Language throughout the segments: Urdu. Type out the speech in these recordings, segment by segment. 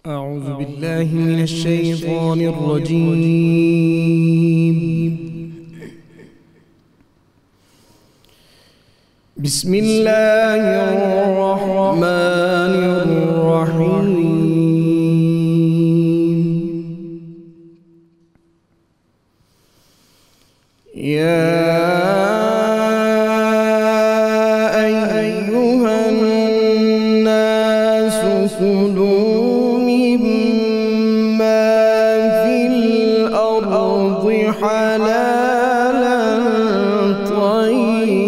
أعوذ بالله من الشيطان الرجيم. بسم الله الرحمن الرحيم. يا أيها الناس كلوا مما في الأرض حلالا طيبا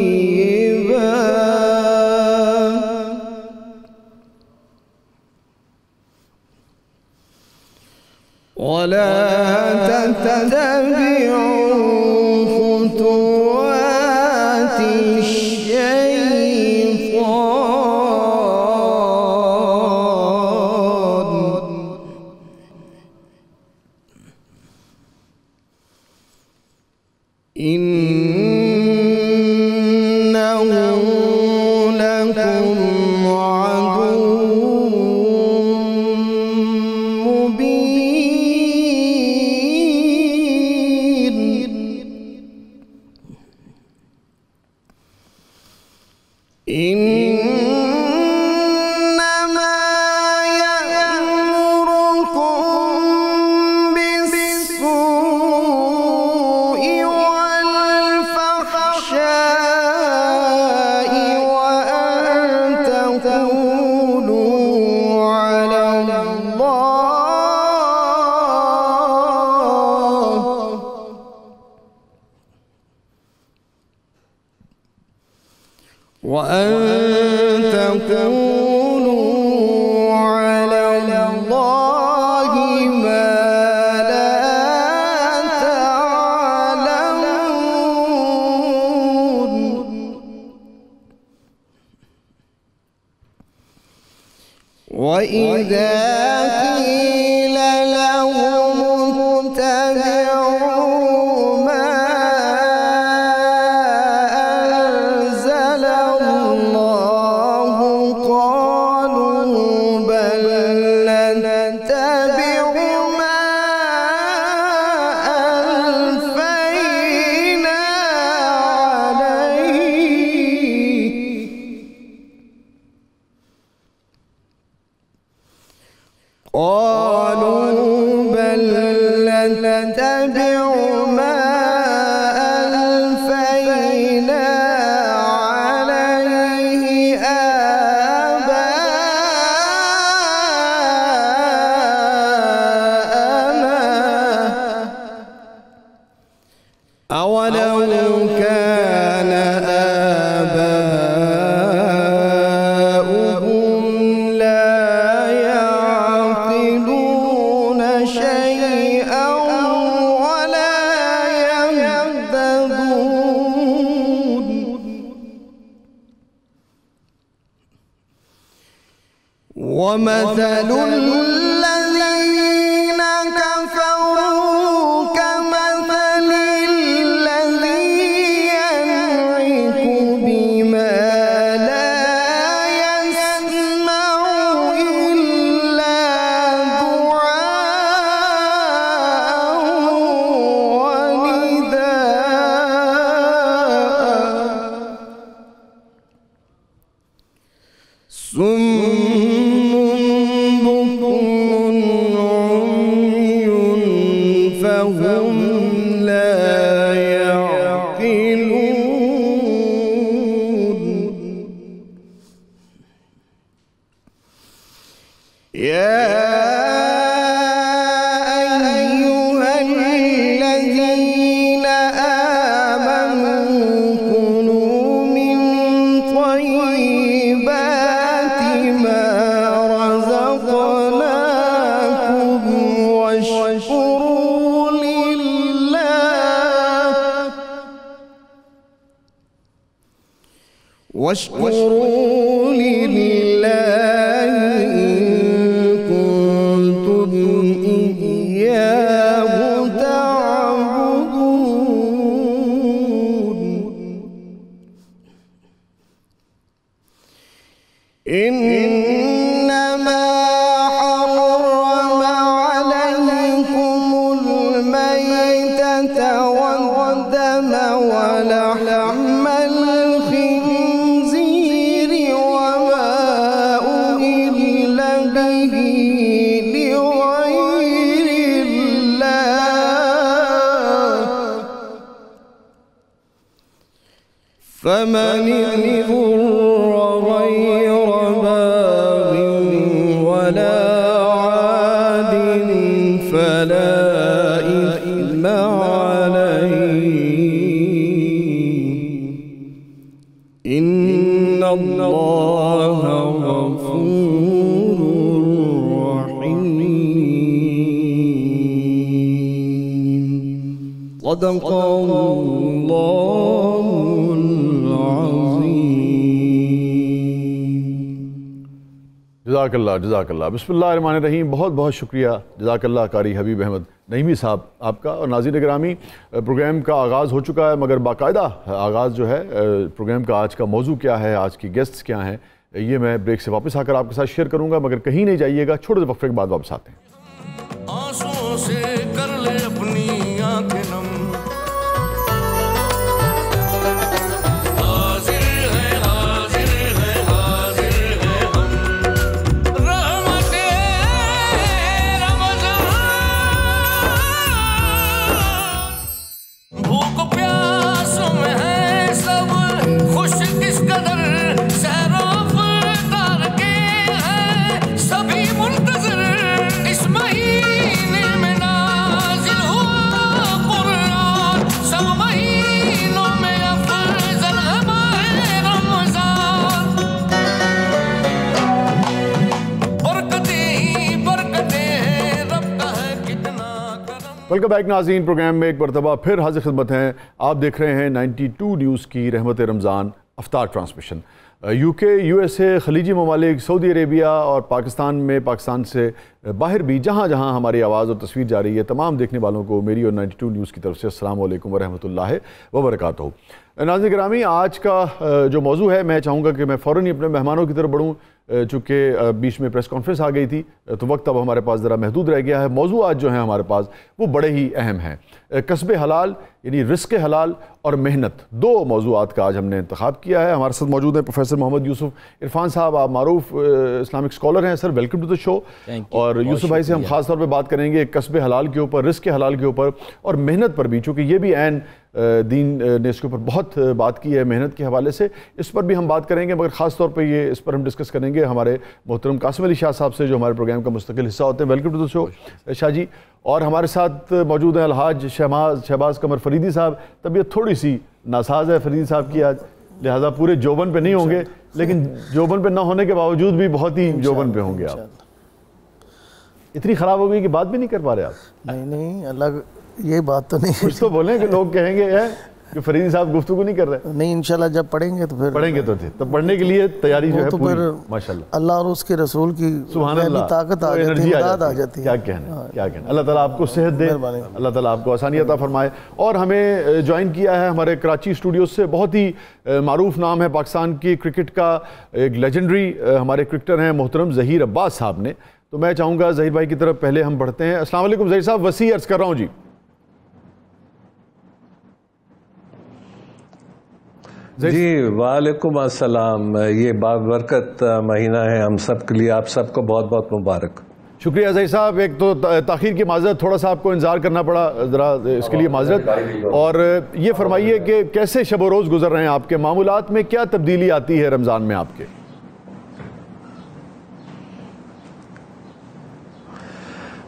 ولا تتبعوا خطوات الشيطان إنه لكم عدو مبين. إنما يأمركم بالسوء والفحشاء وأن تقولوا على الله ما لا تعلمون. وإذا قيل لهم اتبعوا ما أنزل الله قالوا بل نتبع ما ألفينا عليه أولو كان آباؤهم لا يعقلون شيئا ولا يهتدون. ومثل الذين كفروا كمثل الذي ينعق بما لا يسمع إلا دعاء ونداء صم بكم عمي فهم لا يعقلون. يا أيها الذين آمنوا كلوا من طيبات ما رزقناكم واشكروا لله إن كنتم إياه تعبدون. إنما حرم فمن اضطر غير باغ ولا عاد فلا إثم عليه إن الله غفور رحيم صدق الله جزاک اللہ بسم اللہ الرحمن الرحیم. بہت بہت شکریہ جزاک اللہ قاری حبیب احمد نعیمی صاحب آپ کا. اور ناظرین گرامی پروگرام کا آغاز ہو چکا ہے، مگر باقاعدہ آغاز جو ہے پروگرام کا آج کا موضوع کیا ہے، آج کی گیسٹس کیا ہیں، یہ میں بریک سے واپس آ کر آپ کے ساتھ شیئر کروں گا. مگر کہیں نہیں جائیے گا، چھوٹے سے وقفے کے بعد واپس آتے ہیں. آنسوؤں سے کر لے اپنی آنکھیں نم، ویلکم بیک ناظرین. پروگرام میں ایک مرتبہ پھر حاضر خدمت ہیں. آپ دیکھ رہے ہیں 92 نیوز کی رحمت رمضان افطار ٹرانسمیشن. یو کے، یو ایس اے، خلیجی ممالک، سعودی عربیہ اور پاکستان میں، پاکستان سے باہر بھی جہاں جہاں ہماری آواز اور تصویر جا رہی ہے، تمام دیکھنے والوں کو میری اور 92 نیوز کی طرف سے السلام علیکم ورحمۃ اللہ وبرکاتہ. ناظرین گرامی آج کا جو موضوع ہے، میں چاہوں گا کہ میں فوراً ہی اپنے مہمانوں کی طرف بڑھوں، چونکہ بیچ میں پریس کانفرنس آ گئی تھی تو وقت اب ہمارے پاس ذرا محدود رہ گیا ہے. موضوعات جو ہیں ہمارے پاس وہ بڑے ہی اہم ہیں. کسب حلال یعنی رزق حلال اور محنت، دو موضوعات کا آج ہم نے انتخاب کیا ہے. ہمارے ساتھ موجود ہیں پروفیسر محمد یوسف عرفان صاحب. آپ معروف اسلامک اسکالر ہیں سر، ویلکم ٹو دا شو. اور یوسف بھائی سے ہم خاص طور پہ بات کریں گے کسب حلال کے اوپر، رزق حلال کے اوپر اور محنت پر بھی، چونکہ یہ بھی عین دین نے اس کے اوپر بہت بات کی ہے محنت کے حوالے سے. اس پر بھی ہم بات کریں گے، مگر خاص طور پہ یہ اس پر ہم ڈسکس کریں گے ہمارے محترم قاسم علی شاہ صاحب سے، جو ہمارے پروگرام کا مستقل حصہ ہوتے ہیں. ویلکم ٹو دا شو شاہ جی. اور ہمارے ساتھ موجود ہیں الحاج شہباز قمر فریدی صاحب. طبیعت تھوڑی سی ناساز ہے فریدی صاحب کی آج، لہٰذا پورے جوبن پہ نہیں ہوں گے، لیکن جوبن پہ نہ ہونے کے باوجود بھی بہت ہی جوبن پہ ہوں گے. آپ اتنی خراب ہو گئی کہ بات بھی نہیں کر پا رہے آپ؟ نہیں اللہ، یہ بات تو نہیں. کچھ تو بولیں کہ لوگ کہیں گے کہ فریدی صاحب گفتگو نہیں کر رہے. نہیں انشاءاللہ جب پڑھیں گے تو پھر پڑھیں گے تو پڑھنے کے لیے تیاری جو ہے تو پوری پھر ماشاءاللہ اللہ اور اس کے رسول کی سبحان اللہ طاقت آ جاتی ہے، مدد آ جاتی ہے. کیا کہنا. اللہ تعالیٰ آپ کو صحت دے، اللہ تعالیٰ آپ کو آسانی عطا فرمائے. اور ہمیں جوائن کیا ہے ہمارے کراچی اسٹوڈیوز سے بہت ہی معروف نام ہے پاکستان کی کرکٹ کا، ایک لیجنڈری ہمارے کرکٹر ہیں محترم ظہیر عباس صاحب نے. تو میں چاہوں گا ظہیر بھائی کی طرف پہلے ہم بڑھتے ہیں. السلام علیکم ظہیر صاحب، وسیع عرض کر رہا ہوں جی. جی وعلیکم السلام. یہ بابرکت مہینہ ہے ہم سب کے لیے، آپ سب کو بہت بہت مبارک. شکریہ ظہیر صاحب. ایک تو تاخیر کی معذرت، تھوڑا سا آپ کو انتظار کرنا پڑا، ذرا اس کے لیے معذرت. اور یہ فرمائیے کہ کیسے شب و روز گزر رہے ہیں آپ کے؟ معمولات میں کیا تبدیلی آتی ہے رمضان میں آپ کے؟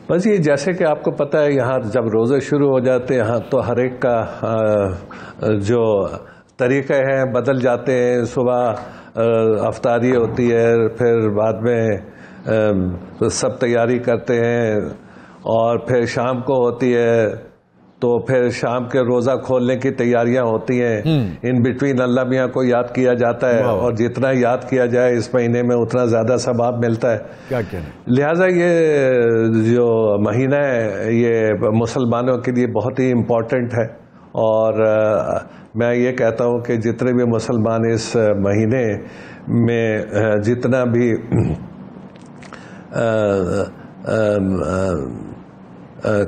بس یہ جیسے کہ آپ کو پتہ ہے، یہاں جب روزے شروع ہو جاتے ہیں یہاں تو ہر ایک کا جو طریقے ہیں بدل جاتے ہیں. صبح افطاری ہوتی ہے، پھر بعد میں سب تیاری کرتے ہیں، اور پھر شام کو ہوتی ہے تو پھر شام کے روزہ کھولنے کی تیاریاں ہوتی ہیں. ان بٹوین اللہ میاں کو یاد کیا جاتا ہے، اور جتنا یاد کیا جائے اس مہینے میں اتنا زیادہ ثواب ملتا ہے. کیا کہنا. لہٰذا یہ جو مہینہ ہے یہ مسلمانوں کے لیے بہت ہی امپورٹنٹ ہے. اور میں یہ کہتا ہوں کہ جتنے بھی مسلمان اس مہینے میں جتنا بھی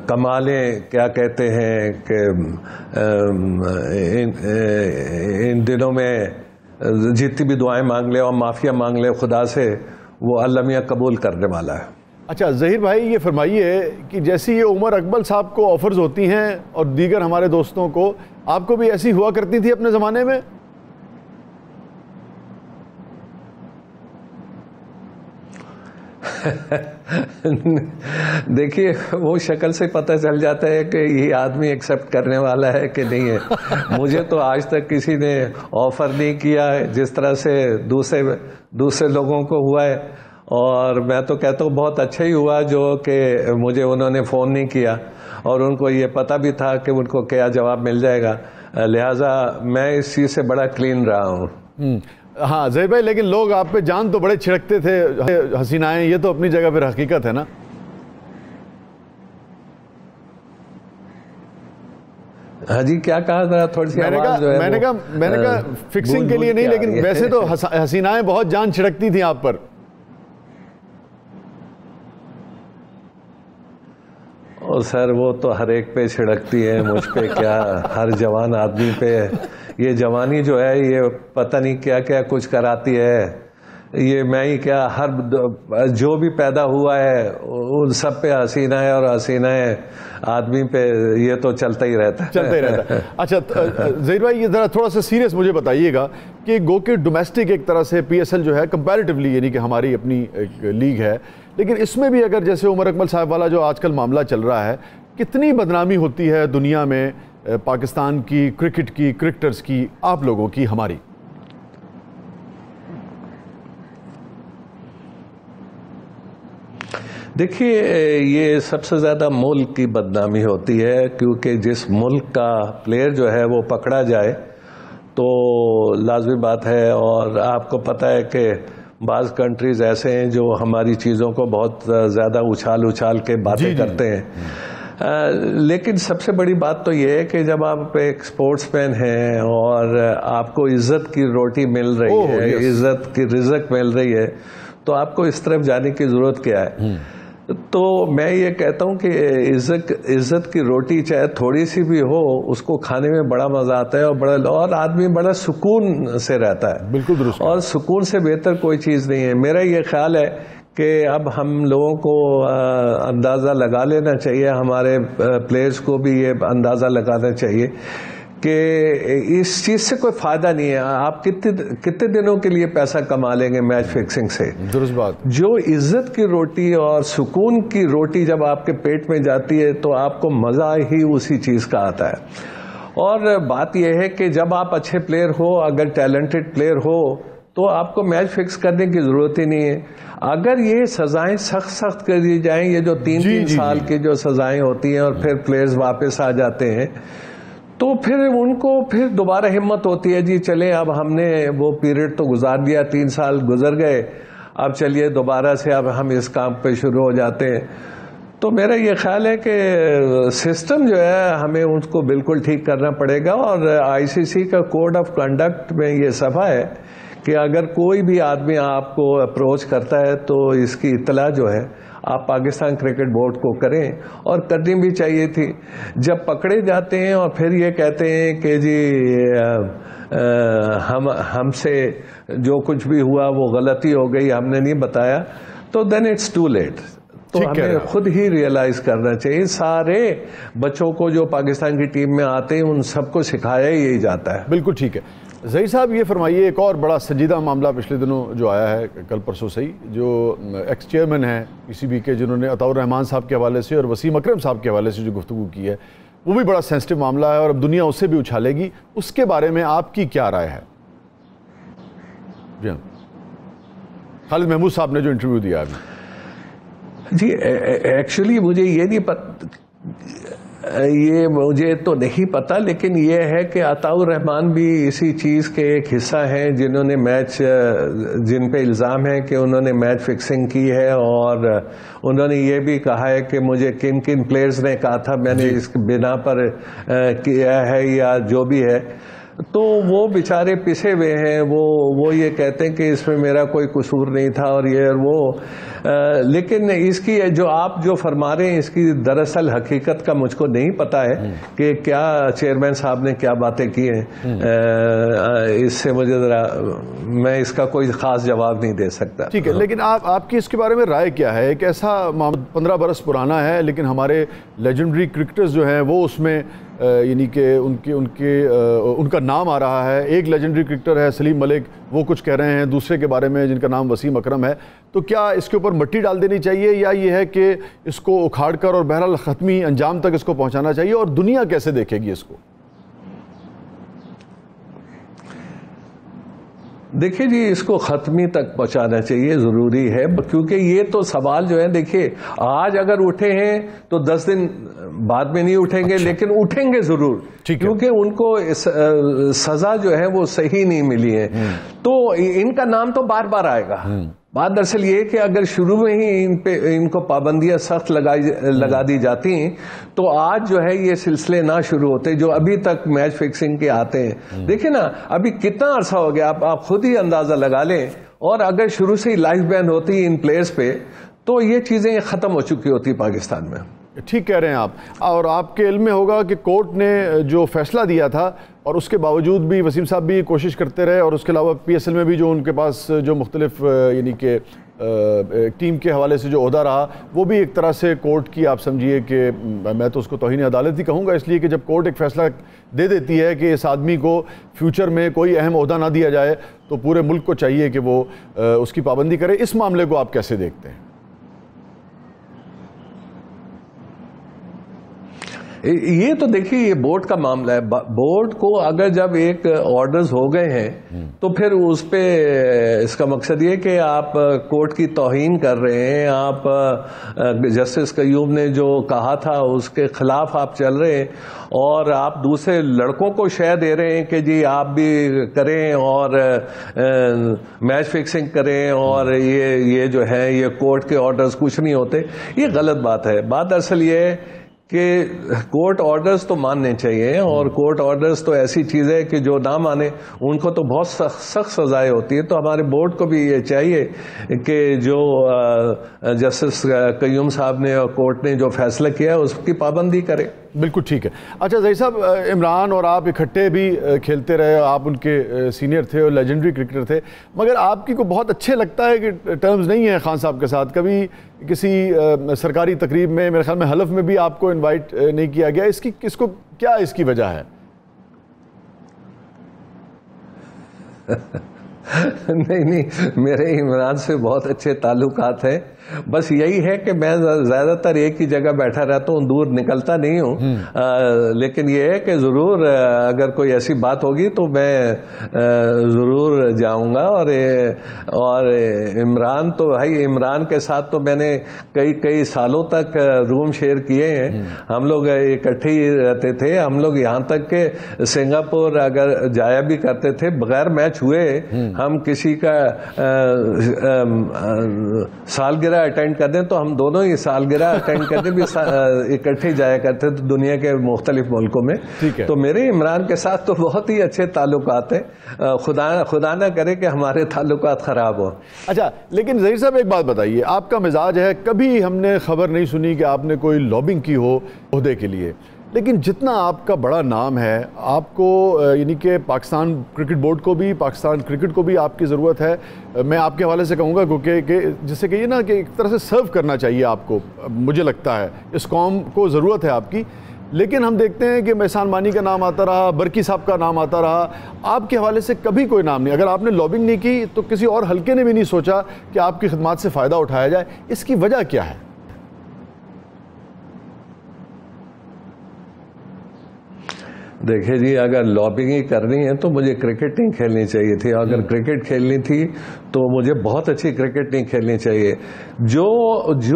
کمالیں کیا کہتے ہیں کہ ان دنوں میں جتنی بھی دعائیں مانگ لے اور معافیہ مانگ لے خدا سے، وہ اللہ میاں قبول کرنے والا ہے. اچھا ظہیر بھائی یہ فرمائیے کہ جیسی یہ عمر اکمل صاحب کو آفرز ہوتی ہیں اور دیگر ہمارے دوستوں کو، آپ کو بھی ایسی ہوا کرتی تھی اپنے زمانے میں؟ دیکھیے وہ شکل سے پتہ چل جاتا ہے کہ یہ آدمی ایکسیپٹ کرنے والا ہے کہ نہیں ہے. مجھے تو آج تک کسی نے آفر نہیں کیا ہے جس طرح سے دوسرے لوگوں کو ہوا ہے, اور میں تو کہتا ہوں بہت اچھا ہی ہوا جو کہ مجھے انہوں نے فون نہیں کیا, اور ان کو یہ پتہ بھی تھا کہ ان کو کیا جواب مل جائے گا, لہٰذا میں اس چیز سے بڑا کلین رہا ہوں. ہاں ظہیر بھائی, لیکن لوگ آپ پہ جان تو بڑے چھڑکتے تھے, حسینائیں, یہ تو اپنی جگہ پہ حقیقت ہے نا. ہاں جی کیا کہا ذرا تھوڑی سی میں نے کہا فکسنگ کے لیے نہیں, لیکن ویسے تو حسینائیں بہت جان چھڑکتی تھیں آپ پر. اور سر وہ تو ہر ایک پہ چھڑکتی ہے, مجھ پہ کیا, ہر جوان آدمی پہ. یہ جوانی جو ہے یہ پتہ نہیں کیا کیا کچھ کراتی ہے. یہ میں ہی کیا, ہر جو بھی پیدا ہوا ہے ان سب پہ حسینہ ہے, اور حسینہ ہے آدمی پہ یہ تو چلتا ہی رہتا ہے. اچھا ظہیر بھائی, یہ ذرا تھوڑا سا سیریس مجھے بتائیے گا کہ گو کہ ڈومیسٹک ایک طرح سے پی ایس ایل جو ہے کمپیریٹیولی, یعنی کہ ہماری اپنی ایک لیگ ہے, لیکن اس میں بھی اگر جیسے عمر اکمل صاحب والا جو آج کل معاملہ چل رہا ہے, کتنی بدنامی ہوتی ہے دنیا میں پاکستان کی کرکٹ کی, کرکٹرز کی, آپ لوگوں کی, ہماری. دیکھیے یہ سب سے زیادہ ملک کی بدنامی ہوتی ہے, کیونکہ جس ملک کا پلیئر جو ہے وہ پکڑا جائے تو لازمی بات ہے, اور آپ کو پتہ ہے کہ بعض کنٹریز ایسے ہیں جو ہماری چیزوں کو بہت زیادہ اچھال کے باتیں کرتے ہیں. لیکن سب سے بڑی بات تو یہ ہے کہ جب آپ ایک سپورٹس مین ہیں اور آپ کو عزت کی روٹی مل رہی ہے, عزت کی رزق مل رہی ہے, تو آپ کو اس طرف جانے کی ضرورت کیا ہے. تو میں یہ کہتا ہوں کہ عزت کی روٹی چاہے تھوڑی سی بھی ہو, اس کو کھانے میں بڑا مزہ آتا ہے, اور آدمی بڑا سکون سے رہتا ہے. بالکل درست. اور سکون سے بہتر کوئی چیز نہیں ہے. میرا یہ خیال ہے کہ اب ہم لوگوں کو اندازہ لگا لینا چاہیے, ہمارے پلیئرز کو بھی یہ اندازہ لگانا چاہیے کہ اس چیز سے کوئی فائدہ نہیں ہے. آپ کتنے دنوں کے لیے پیسہ کما لیں گے میچ فکسنگ سے. درست بات. جو عزت کی روٹی اور سکون کی روٹی جب آپ کے پیٹ میں جاتی ہے تو آپ کو مزہ ہی اسی چیز کا آتا ہے. اور بات یہ ہے کہ جب آپ اچھے پلیئر ہو, اگر ٹیلنٹڈ پلیئر ہو, تو آپ کو میچ فکس کرنے کی ضرورت ہی نہیں ہے. اگر یہ سزائیں سخت کر دی جائیں, یہ جو 3 سال کی جو سزائیں ہوتی ہیں اور پھر پلیئرز واپس آ جاتے ہیں, تو پھر ان کو پھر دوبارہ ہمت ہوتی ہے, جی چلیں اب ہم نے وہ پیریڈ تو گزار دیا, 3 سال گزر گئے, اب چلیے دوبارہ سے اب ہم اس کام پہ شروع ہو جاتے ہیں. تو میرا یہ خیال ہے کہ سسٹم جو ہے ہمیں اس کو بالکل ٹھیک کرنا پڑے گا, اور آئی سی سی کا کوڈ آف کنڈکٹ میں یہ صفحہ ہے کہ اگر کوئی بھی آدمی آپ کو اپروچ کرتا ہے تو اس کی اطلاع جو ہے آپ پاکستان کرکٹ بورڈ کو کریں, اور کرنی بھی چاہیے تھی. جب پکڑے جاتے ہیں اور پھر یہ کہتے ہیں کہ جی ہم سے جو کچھ بھی ہوا وہ غلطی ہو گئی, ہم نے نہیں بتایا, تو دین اٹس ٹو لیٹ. تو ہمیں خود ہی ریئلائز کرنا چاہیے. سارے بچوں کو جو پاکستان کی ٹیم میں آتے ہیں ان سب کو سکھایا ہی جاتا ہے. بالکل ٹھیک ہے. ظہیر صاحب یہ فرمائیے, ایک اور بڑا سنجیدہ معاملہ پچھلے دنوں جو آیا ہے, کل پرسوں سے ہی, جو ایکس چیئرمین ہیں پی سی بی کے, جنہوں نے عطاء الرحمان صاحب کے حوالے سے اور وسیم اکرم صاحب کے حوالے سے جو گفتگو کی ہے, وہ بھی بڑا سینسٹیو معاملہ ہے اور اب دنیا اس سے بھی اچھالے گی. اس کے بارے میں آپ کی کیا رائے ہے؟ جی خالد محمود صاحب نے جو انٹرویو دیا ابھی. جی ایکچولی مجھے یہ نہیں پتہ, یہ مجھے تو نہیں پتا, لیکن یہ ہے کہ عطاء الرحمان بھی اسی چیز کے ایک حصہ ہیں جنہوں نے جن پہ الزام ہے کہ انہوں نے میچ فکسنگ کی ہے, اور انہوں نے یہ بھی کہا ہے کہ مجھے کن پلیئرز نے کہا تھا میں نے اس بنا پر کیا ہے یا جو بھی ہے. تو وہ بیچارے پسے ہوئے ہیں, وہ یہ کہتے ہیں کہ اس میں میرا کوئی قصور نہیں تھا اور یہ اور وہ, لیکن اس کی جو فرما رہے ہیں اس کی دراصل حقیقت کا مجھ کو نہیں پتا ہے کہ کیا چیئرمین صاحب نے کیا باتیں کی ہیں. اس سے مجھے میں اس کا کوئی خاص جواب نہیں دے سکتا. ٹھیک ہے, لیکن آپ کی اس کے بارے میں رائے کیا ہے؟ ایک ایسا 15 برس پرانا ہے, لیکن ہمارے لیجنڈری کرکٹرز جو ہیں وہ اس میں یعنی کہ ان کا نام آ رہا ہے. ایک لیجنڈری کرکٹر ہے سلیم ملک, وہ کچھ کہہ رہے ہیں دوسرے کے بارے میں جن کا نام وسیم اکرم ہے. تو کیا اس کے اوپر مٹی ڈال دینی چاہیے, یا یہ ہے کہ اس کو اکھاڑ کر اور بہرحال ختمی انجام تک اس کو پہنچانا چاہیے, اور دنیا کیسے دیکھے گی اس کو؟ دیکھیے جی, اس کو ختمی تک پہنچانا چاہیے, ضروری ہے, کیونکہ یہ تو سوال جو ہے دیکھیے آج اگر اٹھے ہیں تو 10 دن بعد میں نہیں اٹھیں گے, لیکن اٹھیں گے ضرور, کیونکہ ان کو سزا جو ہے وہ صحیح نہیں ملی ہے. تو ان کا نام تو بار بار آئے گا. بات دراصل یہ کہ اگر شروع میں ہی ان کو پابندیاں سخت لگا دی جاتی ہیں تو آج جو ہے یہ سلسلے نہ شروع ہوتے جو ابھی تک میچ فکسنگ کے آتے ہیں. دیکھیں نا ابھی کتنا عرصہ ہو گیا, آپ خود ہی اندازہ لگا لیں, اور اگر شروع سے ہی لائف بین ہوتی ان پلیئرز پہ تو یہ چیزیں ختم ہو چکی ہوتی پاکستان میں. ٹھیک کہہ رہے ہیں آپ, اور آپ کے علم میں ہوگا کہ کورٹ نے جو فیصلہ دیا تھا اور اس کے باوجود بھی وسیم صاحب بھی کوشش کرتے رہے, اور اس کے علاوہ پی ایس ایل میں بھی جو ان کے پاس جو مختلف یعنی کہ ٹیم کے حوالے سے جو عہدہ رہا وہ بھی ایک طرح سے کورٹ کی آپ سمجھیے کہ میں تو اس کو توہین عدالت ہی کہوں گا, اس لیے کہ جب کورٹ ایک فیصلہ دے دیتی ہے کہ اس آدمی کو فیوچر میں کوئی اہم عہدہ نہ دیا جائے تو پورے ملک کو چاہیے کہ وہ اس کی پابندی کرے. اس معاملے کو آپ کیسے دیکھتے ہیں؟ یہ تو دیکھیے یہ بورڈ کا معاملہ ہے. بورڈ کو اگر جب ایک آرڈرز ہو گئے ہیں تو پھر اس پہ اس کا مقصد یہ کہ آپ کورٹ کی توہین کر رہے ہیں, آپ جسٹس قیوم نے جو کہا تھا اس کے خلاف آپ چل رہے ہیں, اور آپ دوسرے لڑکوں کو شے دے رہے ہیں کہ جی آپ بھی کریں اور میچ فکسنگ کریں, اور یہ جو ہے یہ کورٹ کے آرڈرز کچھ نہیں ہوتے. یہ غلط بات ہے. بات دراصل یہ ہے کہ کورٹ آرڈرز تو ماننے چاہیے, اور کورٹ آرڈرز تو ایسی چیز ہے کہ جو نہ مانے ان کو تو بہت سخت سزائیں ہوتی ہے. تو ہمارے بورڈ کو بھی یہ چاہیے کہ جو جسٹس قیوم صاحب نے اور کورٹ نے جو فیصلہ کیا ہے اس کی پابندی کرے. بالکل ٹھیک ہے. اچھا ظہیر صاحب, عمران اور آپ اکٹھے بھی کھیلتے رہے, آپ ان کے سینئر تھے اور لیجنڈری کرکٹر تھے, مگر آپ کی کو بہت اچھے لگتا ہے کہ ٹرمز نہیں ہیں خان صاحب کے ساتھ. کبھی کسی سرکاری تقریب میں میرے خیال میں حلف میں بھی آپ کو انوائٹ نہیں کیا گیا. اس کو کیا اس کی وجہ ہے؟ نہیں, میرے عمران سے بہت اچھے تعلقات ہیں. بس یہی ہے کہ میں زیادہ تر ایک ہی جگہ بیٹھا رہتا ہوں, دور نکلتا نہیں ہوں. لیکن یہ ہے کہ ضرور اگر کوئی ایسی بات ہوگی تو میں ضرور جاؤں گا. اور عمران تو بھائی, عمران کے ساتھ تو میں نے کئی سالوں تک روم شیئر کیے ہیں. ہم لوگ اکٹھے ہی رہتے تھے. ہم لوگ یہاں تک کہ سنگاپور اگر جایا بھی کرتے تھے بغیر میچ ہوئے, ہم کسی کا سالگرہ اٹینڈ کر دیں تو ہم دونوں ہی سالگرہ اٹینڈ کرتے بھی اکٹھے جایا کرتے تھے دنیا کے مختلف ملکوں میں. تو میرے عمران کے ساتھ تو بہت ہی اچھے تعلقات ہیں. خدا نہ کرے کہ ہمارے تعلقات خراب ہو. اچھا, لیکن ظہیر صاحب ایک بات بتائیے, آپ کا مزاج ہے, کبھی ہم نے خبر نہیں سنی کہ آپ نے کوئی لابنگ کی ہو عہدے کے لیے, لیکن جتنا آپ کا بڑا نام ہے, آپ کو یعنی کہ پاکستان کرکٹ بورڈ کو بھی, پاکستان کرکٹ کو بھی آپ کی ضرورت ہے. میں آپ کے حوالے سے کہوں گا کہ جسے کہیے نا کہ ایک طرح سے سرو کرنا چاہیے آپ کو, مجھے لگتا ہے اس قوم کو ضرورت ہے آپ کی. لیکن ہم دیکھتے ہیں کہ محسان مانی کا نام آتا رہا, برکی صاحب کا نام آتا رہا, آپ کے حوالے سے کبھی کوئی نام نہیں. اگر آپ نے لابنگ نہیں کی تو کسی اور حلقے نے بھی نہیں سوچا کہ آپ کی خدمات سے فائدہ اٹھایا جائے. اس کی وجہ کیا ہے؟ دیکھیں جی, اگر لابنگ ہی کرنی ہے تو مجھے کرکٹ نہیں کھیلنی چاہیے تھی. اگر کرکٹ کھیلنی تھی تو مجھے بہت اچھی کرکٹ نہیں کھیلنی چاہیے. جو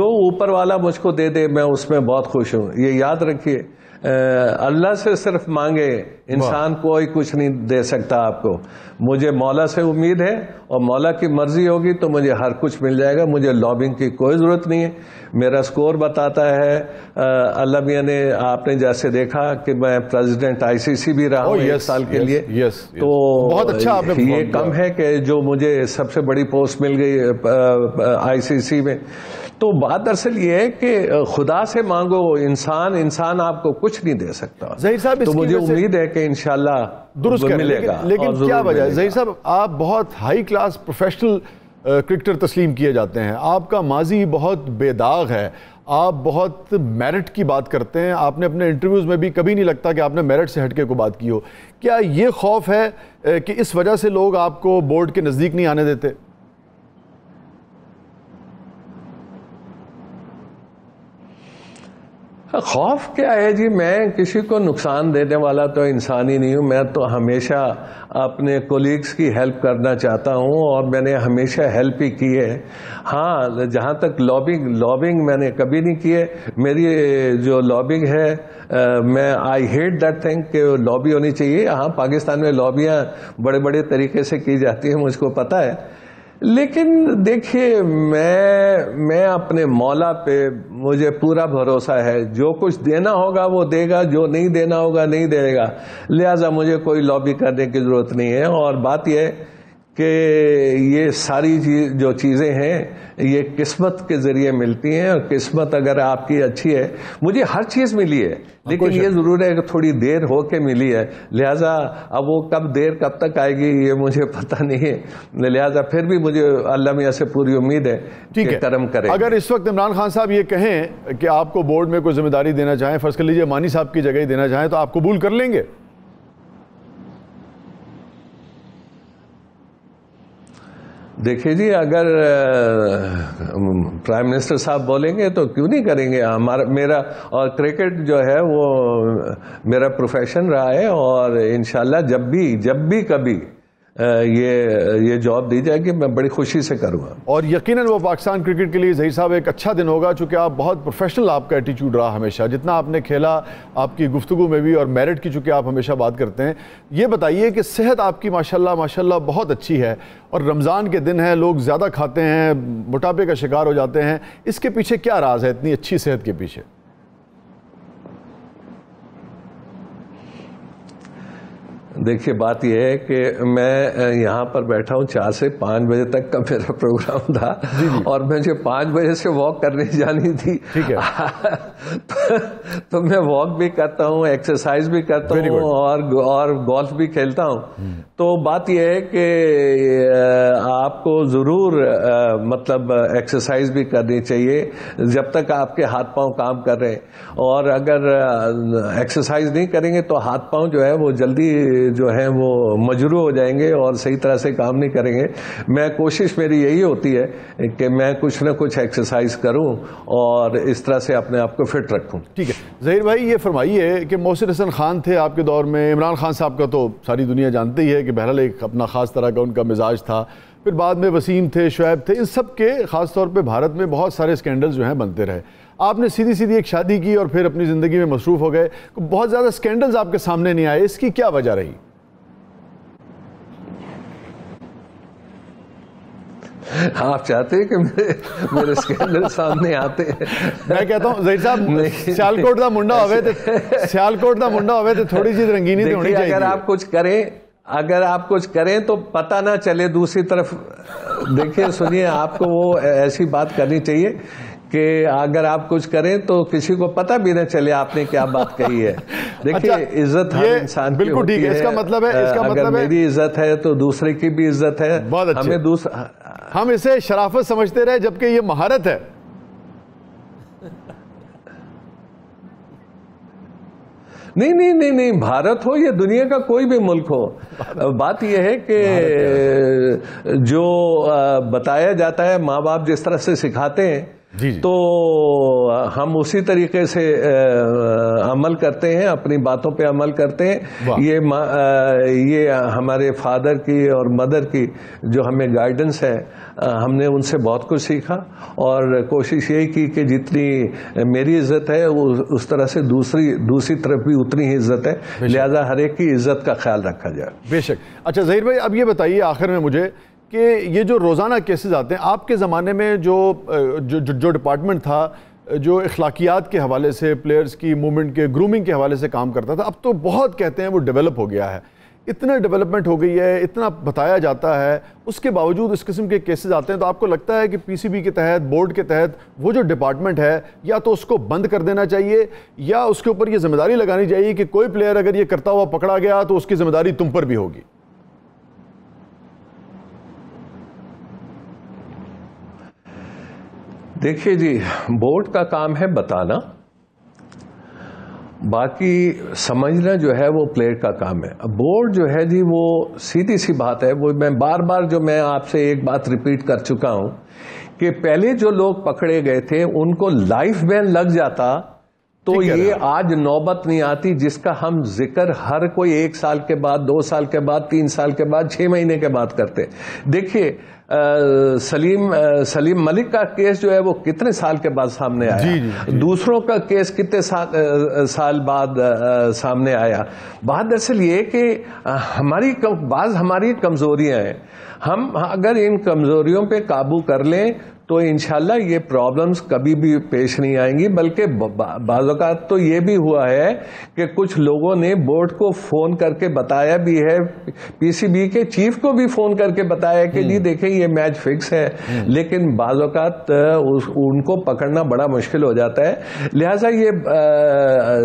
اوپر والا مجھ کو دے دے میں اس میں بہت خوش ہوں. یہ یاد رکھیے, اللہ سے صرف مانگے, انسان کوئی کچھ نہیں دے سکتا آپ کو. مجھے مولا سے امید ہے, اور مولا کی مرضی ہوگی تو مجھے ہر کچھ مل جائے گا. مجھے لابنگ کی کوئی ضرورت نہیں ہے. میرا سکور بتاتا ہے, اللہ میاں نے, آپ نے جیسے دیکھا کہ میں پریزیڈنٹ آئی سی سی بھی رہا ہوں 1 سال کے لیے, تو بہت اچھا یہ کم ہے کہ جو مجھے سب سے بڑی پوسٹ مل گئی آئی سی سی میں. تو بات دراصل یہ ہے کہ خدا سے مانگو, انسان آپ کو کچھ نہیں دے سکتا. ظہیر صاحب, تو مجھے امید ہے کہ انشاءاللہ درست ملے گا. لیکن کیا وجہ ہے ظہیر صاحب, آپ بہت ہائی کلاس پروفیشنل کرکٹر تسلیم کیے جاتے ہیں, آپ کا ماضی بہت بے داغ ہے, آپ بہت میرٹ کی بات کرتے ہیں, آپ نے اپنے انٹرویوز میں بھی کبھی نہیں لگتا کہ آپ نے میرٹ سے ہٹ کے کوئی بات کی ہو. کیا یہ خوف ہے کہ اس وجہ سے لوگ آپ کو بورڈ کے نزدیک نہیں آنے دیتے؟ خوف کیا ہے جی, میں کسی کو نقصان دینے والا تو انسان ہی نہیں ہوں. میں تو ہمیشہ اپنے کولیگز کی ہیلپ کرنا چاہتا ہوں اور میں نے ہمیشہ ہیلپ ہی کی ہے. ہاں, جہاں تک لابنگ میں نے کبھی نہیں کی ہے. میری جو لابنگ ہے, میں آئی ہیٹ دیٹ تھنگ کہ لابی ہونی چاہیے. ہاں, پاکستان میں لابیاں بڑے بڑے طریقے سے کی جاتی ہیں, مجھ کو پتہ ہے. لیکن دیکھیے, میں اپنے مولا پہ مجھے پورا بھروسہ ہے. جو کچھ دینا ہوگا وہ دے گا, جو نہیں دینا ہوگا نہیں دے گا. لہٰذا مجھے کوئی لابی کرنے کی ضرورت نہیں ہے. اور بات یہ ہے کہ یہ ساری جو چیزیں ہیں یہ قسمت کے ذریعے ملتی ہیں, اور قسمت اگر آپ کی اچھی ہے, مجھے ہر چیز ملی ہے, لیکن یہ ضرور ہے کہ تھوڑی دیر ہو کے ملی ہے. لہٰذا اب وہ کب تک آئے گی یہ مجھے پتہ نہیں ہے. لہٰذا پھر بھی مجھے اللہ میاں سے پوری امید ہے کہ کرم کرے. اگر اس وقت عمران خان صاحب یہ کہیں کہ آپ کو بورڈ میں کوئی ذمہ داری دینا چاہیں, فرض کر لیجیے مانی صاحب کی جگہ ہی دینا چاہیں, تو آپ قبول کر لیں گے؟ دیکھیے جی, اگر پرائم منسٹر صاحب بولیں گے تو کیوں نہیں کریں گے. میرا اور کرکٹ جو ہے وہ میرا پروفیشن رہا ہے, اور انشاءاللہ جب بھی کبھی یہ جاب دی جائے گی میں بڑی خوشی سے کروں گا. اور یقیناً وہ پاکستان کرکٹ کے لیے ظہیر صاحب ایک اچھا دن ہوگا, چونکہ آپ بہت پروفیشنل, آپ کا ایٹیچیوڈ رہا ہمیشہ, جتنا آپ نے کھیلا آپ کی گفتگو میں بھی, اور میرٹ کی چونکہ آپ ہمیشہ بات کرتے ہیں. یہ بتائیے کہ صحت آپ کی ماشاءاللہ بہت اچھی ہے, اور رمضان کے دن ہیں, لوگ زیادہ کھاتے ہیں, موٹاپے کا شکار ہو جاتے ہیں. اس کے پیچھے کیا راز ہے اتنی اچھی صحت کے پیچھے؟ دیکھیے, بات یہ ہے کہ میں یہاں پر بیٹھا ہوں 4 سے 5 بجے تک کا میرا پروگرام تھا, اور مجھے 5 بجے سے واک کرنے جانی تھی. ٹھیک ہے. تو میں واک بھی کرتا ہوں, ایکسرسائز بھی کرتا ہوں, اور گولف بھی کھیلتا ہوں. تو بات یہ ہے کہ آپ کو ضرور مطلب ایکسرسائز بھی کرنی چاہیے جب تک آپ کے ہاتھ پاؤں کام کر رہے ہیں. اور اگر ایکسرسائز نہیں کریں گے تو ہاتھ پاؤں جو ہے وہ جلدی جو ہیں وہ مجروح ہو جائیں گے اور صحیح طرح سے کام نہیں کریں گے. میں کوشش میری یہی ہوتی ہے کہ میں کچھ نہ کچھ ایکسرسائز کروں اور اس طرح سے اپنے آپ کو فٹ رکھوں. ٹھیک ہے. ظہیر بھائی, یہ فرمائیے کہ محسن حسن خان تھے آپ کے دور میں, عمران خان صاحب کا تو ساری دنیا جانتی ہی ہے کہ بہرحال ایک اپنا خاص طرح کا ان کا مزاج تھا, پھر بعد میں وسیم تھے, شعیب تھے, ان سب کے خاص طور پہ بھارت میں بہت سارے اسکینڈلز جو ہیں بنتے رہے. آپ نے سیدھی ایک شادی کی اور پھر اپنی زندگی میں مصروف ہو گئے, بہت زیادہ اسکینڈلز آپ کے سامنے نہیں آئے, اس کی کیا وجہ رہی؟ آپ چاہتے ہیں کہ میرے اسکینڈل سامنے آتے ہیں؟ میں کہتا ہوں ظہیر صاحب, سیالکوٹ دا منڈا ہوئے تو تھوڑی سی رنگینی تو ہونی چاہیے. اگر آپ کچھ کریں تو پتہ نہ چلے دوسری طرف. دیکھیں, سنیے, آپ کو وہ ایسی بات کرنی چاہیے کہ اگر آپ کچھ کریں تو کسی کو پتہ بھی نہ چلے آپ نے کیا بات کہی ہے. دیکھیے, عزت ہر انسان کی ہوتی ہے. اس کا مطلب ہے اگر میری عزت ہے تو دوسرے کی بھی عزت ہے. ہم اسے شرافت سمجھتے رہے جبکہ یہ مہارت ہے. نہیں, بھارت ہو یا دنیا کا کوئی بھی ملک ہو, بات یہ ہے کہ جو بتایا جاتا ہے, ماں باپ جس طرح سے سکھاتے ہیں تو ہم اسی طریقے سے عمل کرتے ہیں, اپنی باتوں پہ عمل کرتے ہیں. یہ ہمارے فادر کی اور مدر کی جو ہمیں گائیڈنس ہے, ہم نے ان سے بہت کچھ سیکھا, اور کوشش یہی کی کہ جتنی میری عزت ہے اس طرح سے دوسری طرف بھی اتنی ہی عزت ہے. لہذا ہر ایک کی عزت کا خیال رکھا جائے. بے شک. اچھا ظہیر بھائی, اب یہ بتائیے آخر میں مجھے کہ یہ جو روزانہ کیسز آتے ہیں, آپ کے زمانے میں جو ڈپارٹمنٹ تھا جو اخلاقیات کے حوالے سے, پلیئرز کی موومنٹ کے, گرومنگ کے حوالے سے کام کرتا تھا, اب تو بہت کہتے ہیں وہ ڈیولپ ہو گیا ہے, اتنا ڈیولپمنٹ ہو گئی ہے, اتنا بتایا جاتا ہے, اس کے باوجود اس قسم کے کیسز آتے ہیں. تو آپ کو لگتا ہے کہ پی سی بی کے تحت, بورڈ کے تحت وہ جو ڈپارٹمنٹ ہے, یا تو اس کو بند کر دینا چاہیے, یا اس کے اوپر یہ ذمہ داری لگانی چاہیے کہ کوئی پلیئر اگر یہ کرتا ہوا پکڑا گیا تو اس کی ذمہ داری تم پر بھی ہوگی؟ دیکھیے جی، بورڈ کا کام ہے بتانا، باقی سمجھنا جو ہے وہ پلیئر کا کام ہے. بورڈ جو ہے جی وہ سیدھی سی بات ہے، وہ میں بار بار جو میں آپ سے ایک بات ریپیٹ کر چکا ہوں کہ پہلے جو لوگ پکڑے گئے تھے ان کو لائف بین لگ جاتا تو یہ آج نوبت نہیں آتی جس کا ہم ذکر ہر کوئی 1 سال کے بعد، 2 سال کے بعد، 3 سال کے بعد، 6 مہینے کے بعد کرتے. دیکھیے سلیم ملک کا کیس جو ہے وہ کتنے سال کے بعد سامنے آیا، دوسروں کا کیس کتنے سال بعد سامنے آیا. بات دراصل یہ کہ ہماری کمزوریاں ہیں، ہم اگر ان کمزوریوں پہ قابو کر لیں تو انشاءاللہ یہ پرابلمز کبھی بھی پیش نہیں آئیں گی. بلکہ بعض اوقات تو یہ بھی ہوا ہے کہ کچھ لوگوں نے بورڈ کو فون کر کے بتایا بھی ہے، پی سی بی کے چیف کو بھی فون کر کے بتایا کہ جی دیکھیں یہ میچ فکس ہے، لیکن بعض اوقات ان کو پکڑنا بڑا مشکل ہو جاتا ہے.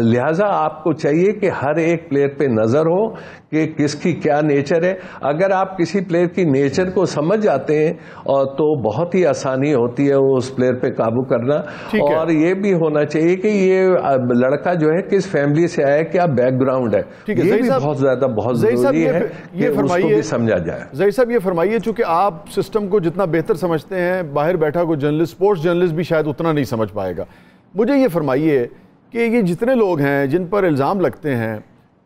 لہٰذا آپ کو چاہیے کہ ہر ایک پلیئر پہ نظر ہو کہ کس کی کیا نیچر ہے. اگر آپ کسی پلیئر کی نیچر کو سمجھ جاتے ہیں اور تو بہت ہی آسانی ہوتی ہے اس پلیئر پہ قابو کرنا. اور یہ بھی ہونا چاہیے کہ یہ لڑکا جو ہے کس فیملی سے آیا، کیا بیک گراؤنڈ ہے، یہ بھی بہت ضروری ہے کہ اس کو بھی سمجھا جائے. ظہیر صاحب یہ فرمائیے، چونکہ آپ سسٹم کو جتنا بہتر سمجھتے ہیں، باہر بیٹھا کوئی جرنلسٹ، اسپورٹس جرنلسٹ بھی شاید اتنا نہیں سمجھ پائے گا. مجھے یہ فرمائیے کہ یہ جتنے لوگ ہیں جن پر الزام لگتے ہیں،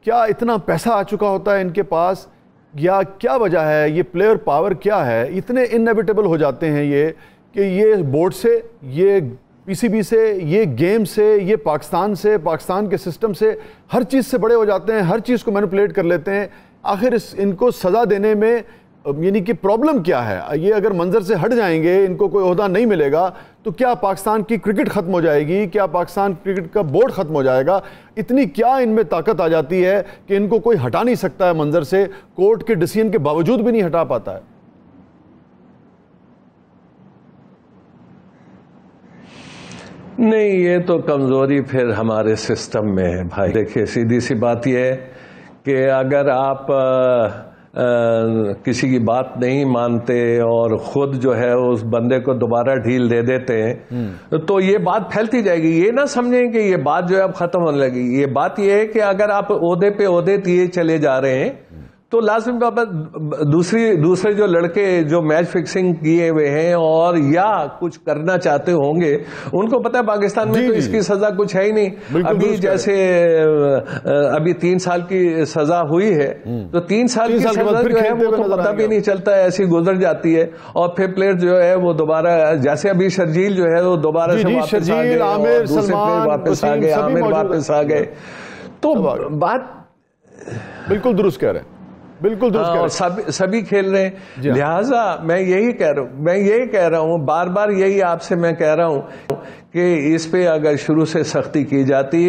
کیا اتنا پیسہ آ چکا ہوتا ہے ان کے پاس، یا کیا وجہ ہے، یہ پلیئر پاور کیا ہے، اتنے انیویٹیبل ہو جاتے ہیں یہ کہ یہ بورڈ سے، یہ پی سی بی سے، یہ گیم سے، یہ پاکستان سے، پاکستان کے سسٹم سے، ہر چیز سے بڑے ہو جاتے ہیں، ہر چیز کو مینپولیٹ کر لیتے ہیں. آخر ان کو سزا دینے میں یعنی کہ پرابلم کیا ہے؟ یہ اگر منظر سے ہٹ جائیں گے، ان کو کوئی عہدہ نہیں ملے گا تو کیا پاکستان کی کرکٹ ختم ہو جائے گی؟ کیا پاکستان کرکٹ کا بورڈ ختم ہو جائے گا؟ اتنی کیا ان میں طاقت آ جاتی ہے کہ ان کو کوئی ہٹا نہیں سکتا ہے منظر سے، کورٹ کے ڈیسیژن کے باوجود بھی نہیں ہٹا پاتا ہے؟ نہیں، یہ تو کمزوری پھر ہمارے سسٹم میں ہے بھائی. دیکھیے سیدھی سی بات یہ ہے کہ اگر آپ کسی کی بات نہیں مانتے اور خود جو ہے اس بندے کو دوبارہ ڈھیل دے دیتے ہیں تو یہ بات پھیلتی جائے گی. یہ نہ سمجھیں کہ یہ بات جو ہے اب ختم ہونے لگی. یہ بات یہ ہے کہ اگر آپ عہدے پہ عہدے دیے چلے جا رہے ہیں تو لازم طور پر دوسرے جو لڑکے جو میچ فکسنگ کیے ہوئے ہیں اور یا کچھ کرنا چاہتے ہوں گے، ان کو پتہ ہے پاکستان میں تو اس کی سزا کچھ ہے ہی نہیں. ابھی جیسے ابھی 3 سال کی سزا ہوئی ہے تو 3 سال کی سزا جو ہے وہ تو پتہ بھی نہیں چلتا ہے، ایسی گزر جاتی ہے. اور پھر پلیئر جو ہے وہ دوبارہ، جیسے ابھی شرجیل جو ہے وہ دوبارہ سے واپس آ گئے، اور دوسرے پلیئر واپس آ گئے، عامر واپس آ گئے. تو بات بالکل درست کہہ رہے ہیں، بالکل درست، سبھی کھیل رہے ہیں. لہٰذا میں یہی کہہ رہا ہوں، بار بار یہی آپ سے میں کہہ رہا ہوں کہ اس پہ اگر شروع سے سختی کی جاتی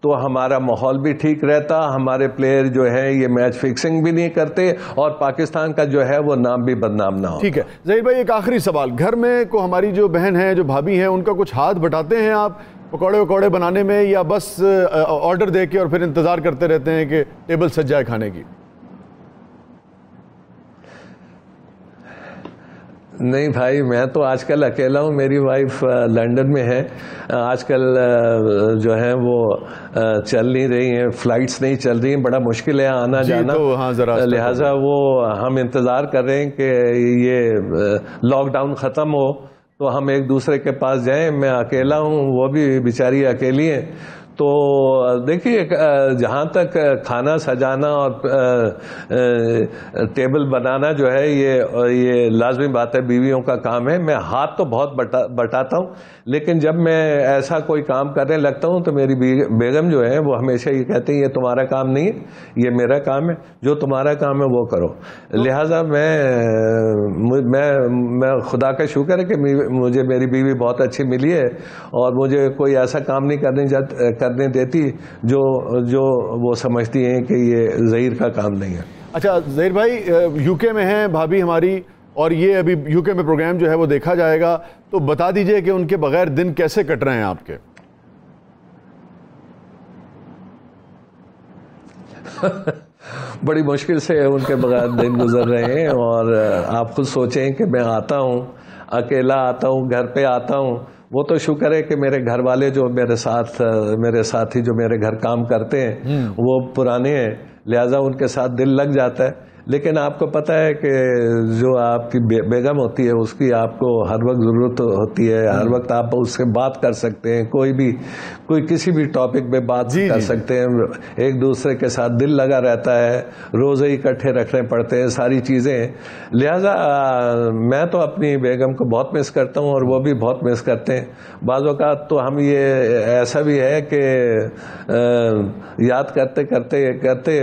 تو ہمارا ماحول بھی ٹھیک رہتا، ہمارے پلیئر جو ہیں یہ میچ فکسنگ بھی نہیں کرتے اور پاکستان کا جو ہے وہ نام بھی بدنام نہ ہو. ٹھیک ہے ظہیر بھائی، ایک آخری سوال، گھر میں کو ہماری جو بہن ہیں، جو بھابھی ہیں، ان کا کچھ ہاتھ بٹاتے ہیں آپ پکوڑے بنانے میں، یا بس آرڈر دے کے اور پھر انتظار کرتے رہتے ہیں کہ ٹیبل سج جائے کھانے کی؟ نہیں بھائی، میں تو آج کل اکیلا ہوں، میری وائف لندن میں ہے. آج کل جو ہے وہ چل نہیں رہی ہیں، فلائٹس نہیں چل رہی ہیں، بڑا مشکل ہے آنا جانا. لہٰذا وہ ہم انتظار کر رہے ہیں کہ یہ لاک ڈاؤن ختم ہو تو ہم ایک دوسرے کے پاس جائیں. میں اکیلا ہوں، وہ بھی بیچاری اکیلی ہیں. تو دیکھیے جہاں تک کھانا سجانا اور ٹیبل بنانا جو ہے یہ لازمی بات ہے، بیویوں کا کام ہے. میں ہاتھ تو بہت بٹاتا ہوں، لیکن جب میں ایسا کوئی کام کرنے لگتا ہوں تو میری بیگم جو ہے وہ ہمیشہ یہ کہتے ہیں یہ تمہارا کام نہیں ہے، یہ میرا کام ہے، جو تمہارا کام ہے وہ کرو. لہٰذا میں خدا کا شکر ہے کہ مجھے میری بیوی بہت اچھی ملی ہے اور مجھے کوئی ایسا کام نہیں کرنے دیتی جو وہ سمجھتی ہیں کہ یہ ظہیر کا کام نہیں ہے. اچھا ظہیر بھائی، یو کے میں ہیں بھابھی ہماری، اور یہ ابھی یو کے میں پروگرام جو ہے وہ دیکھا جائے گا، تو بتا دیجئے کہ ان کے بغیر دن کیسے کٹ رہے ہیں آپ کے؟ بڑی مشکل سے ان کے بغیر دن گزر رہے ہیں. اور آپ خود سوچیں کہ میں آتا ہوں، اکیلا آتا ہوں، گھر پہ آتا ہوں، وہ تو شکر ہے کہ میرے گھر والے جو میرے ساتھی جو میرے گھر کام کرتے ہیں وہ پرانے ہیں، لہٰذا ان کے ساتھ دل لگ جاتا ہے. لیکن آپ کو پتہ ہے کہ جو آپ کی بیگم ہوتی ہے اس کی آپ کو ہر وقت ضرورت ہوتی ہے، ہر وقت آپ اس سے بات کر سکتے ہیں، کوئی کسی بھی ٹاپک پہ بات کر سکتے ہیں، ایک دوسرے کے ساتھ دل لگا رہتا ہے، روزے اکٹھے رکھنے پڑتے ہیں، ساری چیزیں. لہٰذا میں تو اپنی بیگم کو بہت مس کرتا ہوں اور وہ بھی بہت مس کرتے ہیں. بعض اوقات تو ہم یہ ایسا بھی ہے کہ یاد کرتے کرتے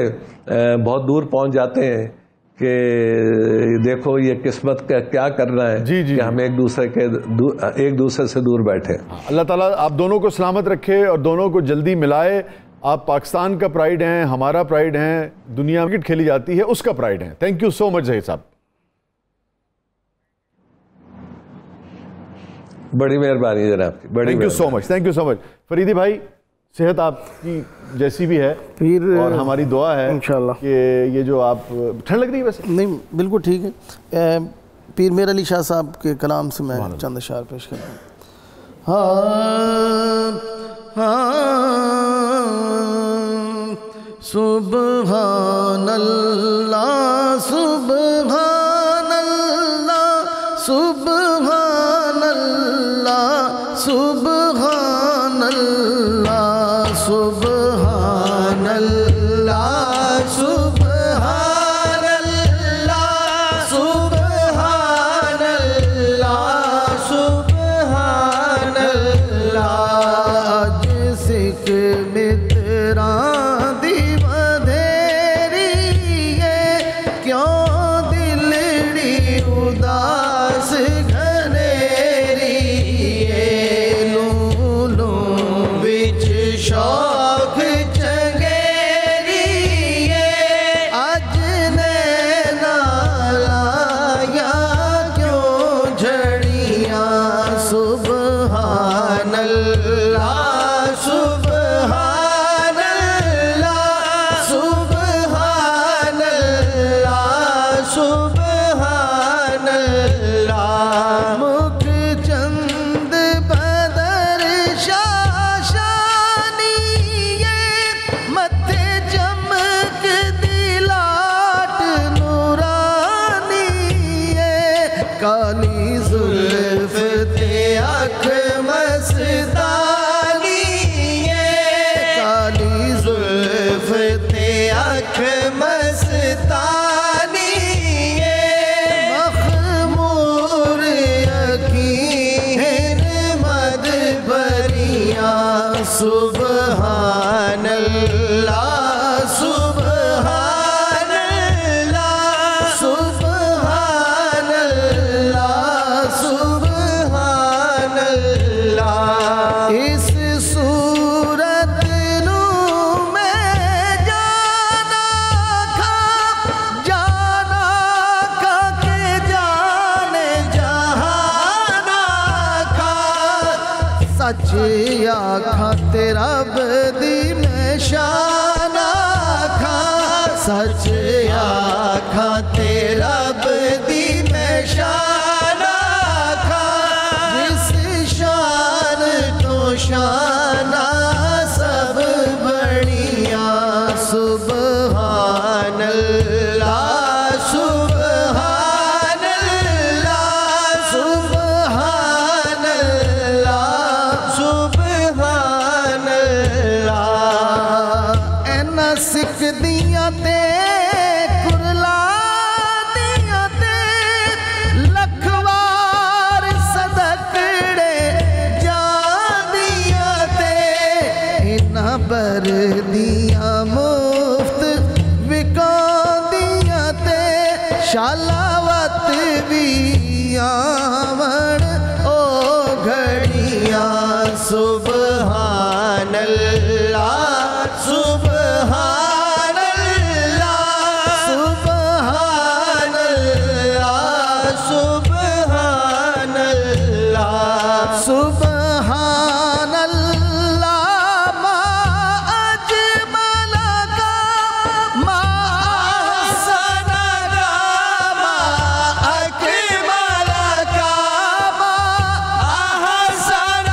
بہت دور پہنچ جاتے ہیں کہ دیکھو یہ قسمت کا کیا کرنا ہے کہ ہم ایک دوسرے سے دور بیٹھے. اللہ تعالیٰ آپ دونوں کو سلامت رکھے اور دونوں کو جلدی ملائے. آپ پاکستان کا پرائیڈ ہیں، ہمارا پرائیڈ ہیں، دنیا میں کرکٹ کھیلی جاتی ہے اس کا پرائیڈ ہیں. Thank you so much Zaheer صاحب. بڑی مہربانی جناب کی، بڑی thank you so much, thank you so much. Faridi بھائی صحت آپ کی جیسی بھی ہے اور ہماری دعا ہے انشاءاللہ کہ یہ جو آپ ٹھنڈ لگ رہی ہے ویسے نہیں بالکل ٹھیک ہے. پیر میر علی شاہ صاحب کے کلام سے میں چند اشعار پیش کرتا ہوں. سبحان اللہ سبحان اللہ سبحان اللہ سبحان اللہ سبحان اللہ سبحان اللہ سبحان اللہ سبحان اللہ. جس کے متران دی بدھیری ہے کیوں دلڑی اداس گھنیری ہے. لولوں وچ شوق چنگیری ہے اج نینا لایا کیوں جھڑیاں. سبحان اللہ سبحان اللہ سبحان اللہ سبحان اللہ. مکھ چند بدر شاشانی متھے چمک دلاٹ نورانی کالی زلف تے اکھ مستانی کالی زلف تے اکھ مستانی مخمور یقین مد بریاں. سبحان اللہ سبحان اللہ سبحان اللہ سبحان اللہ. اس صورت نو میں جانا کھا کہ جانے جہانا کھا. سچ آکھاں تے رب دی میں شان آکھاں. سچ آکھاں تے رب دی میں شان آکھاں. جس شان تو شانہ سب بڑیاں. سبحان اللہ سبحان اللہ سبحان اللہ سبحان اللہ. اینا سکھدیاں تے کرلا دیاں تے لکھوار صدقڑے جاندیاں تے اینا بردیاں مفت وکاندیاں تے شالاوت بھی آمن او گھڑیاں. سبحان اللہ سبحان اللہ سبحان اللہ سبحان اللہ سبحان اللہ. ما اجمل کا ما احسن کا ما اکمل کا ما احسن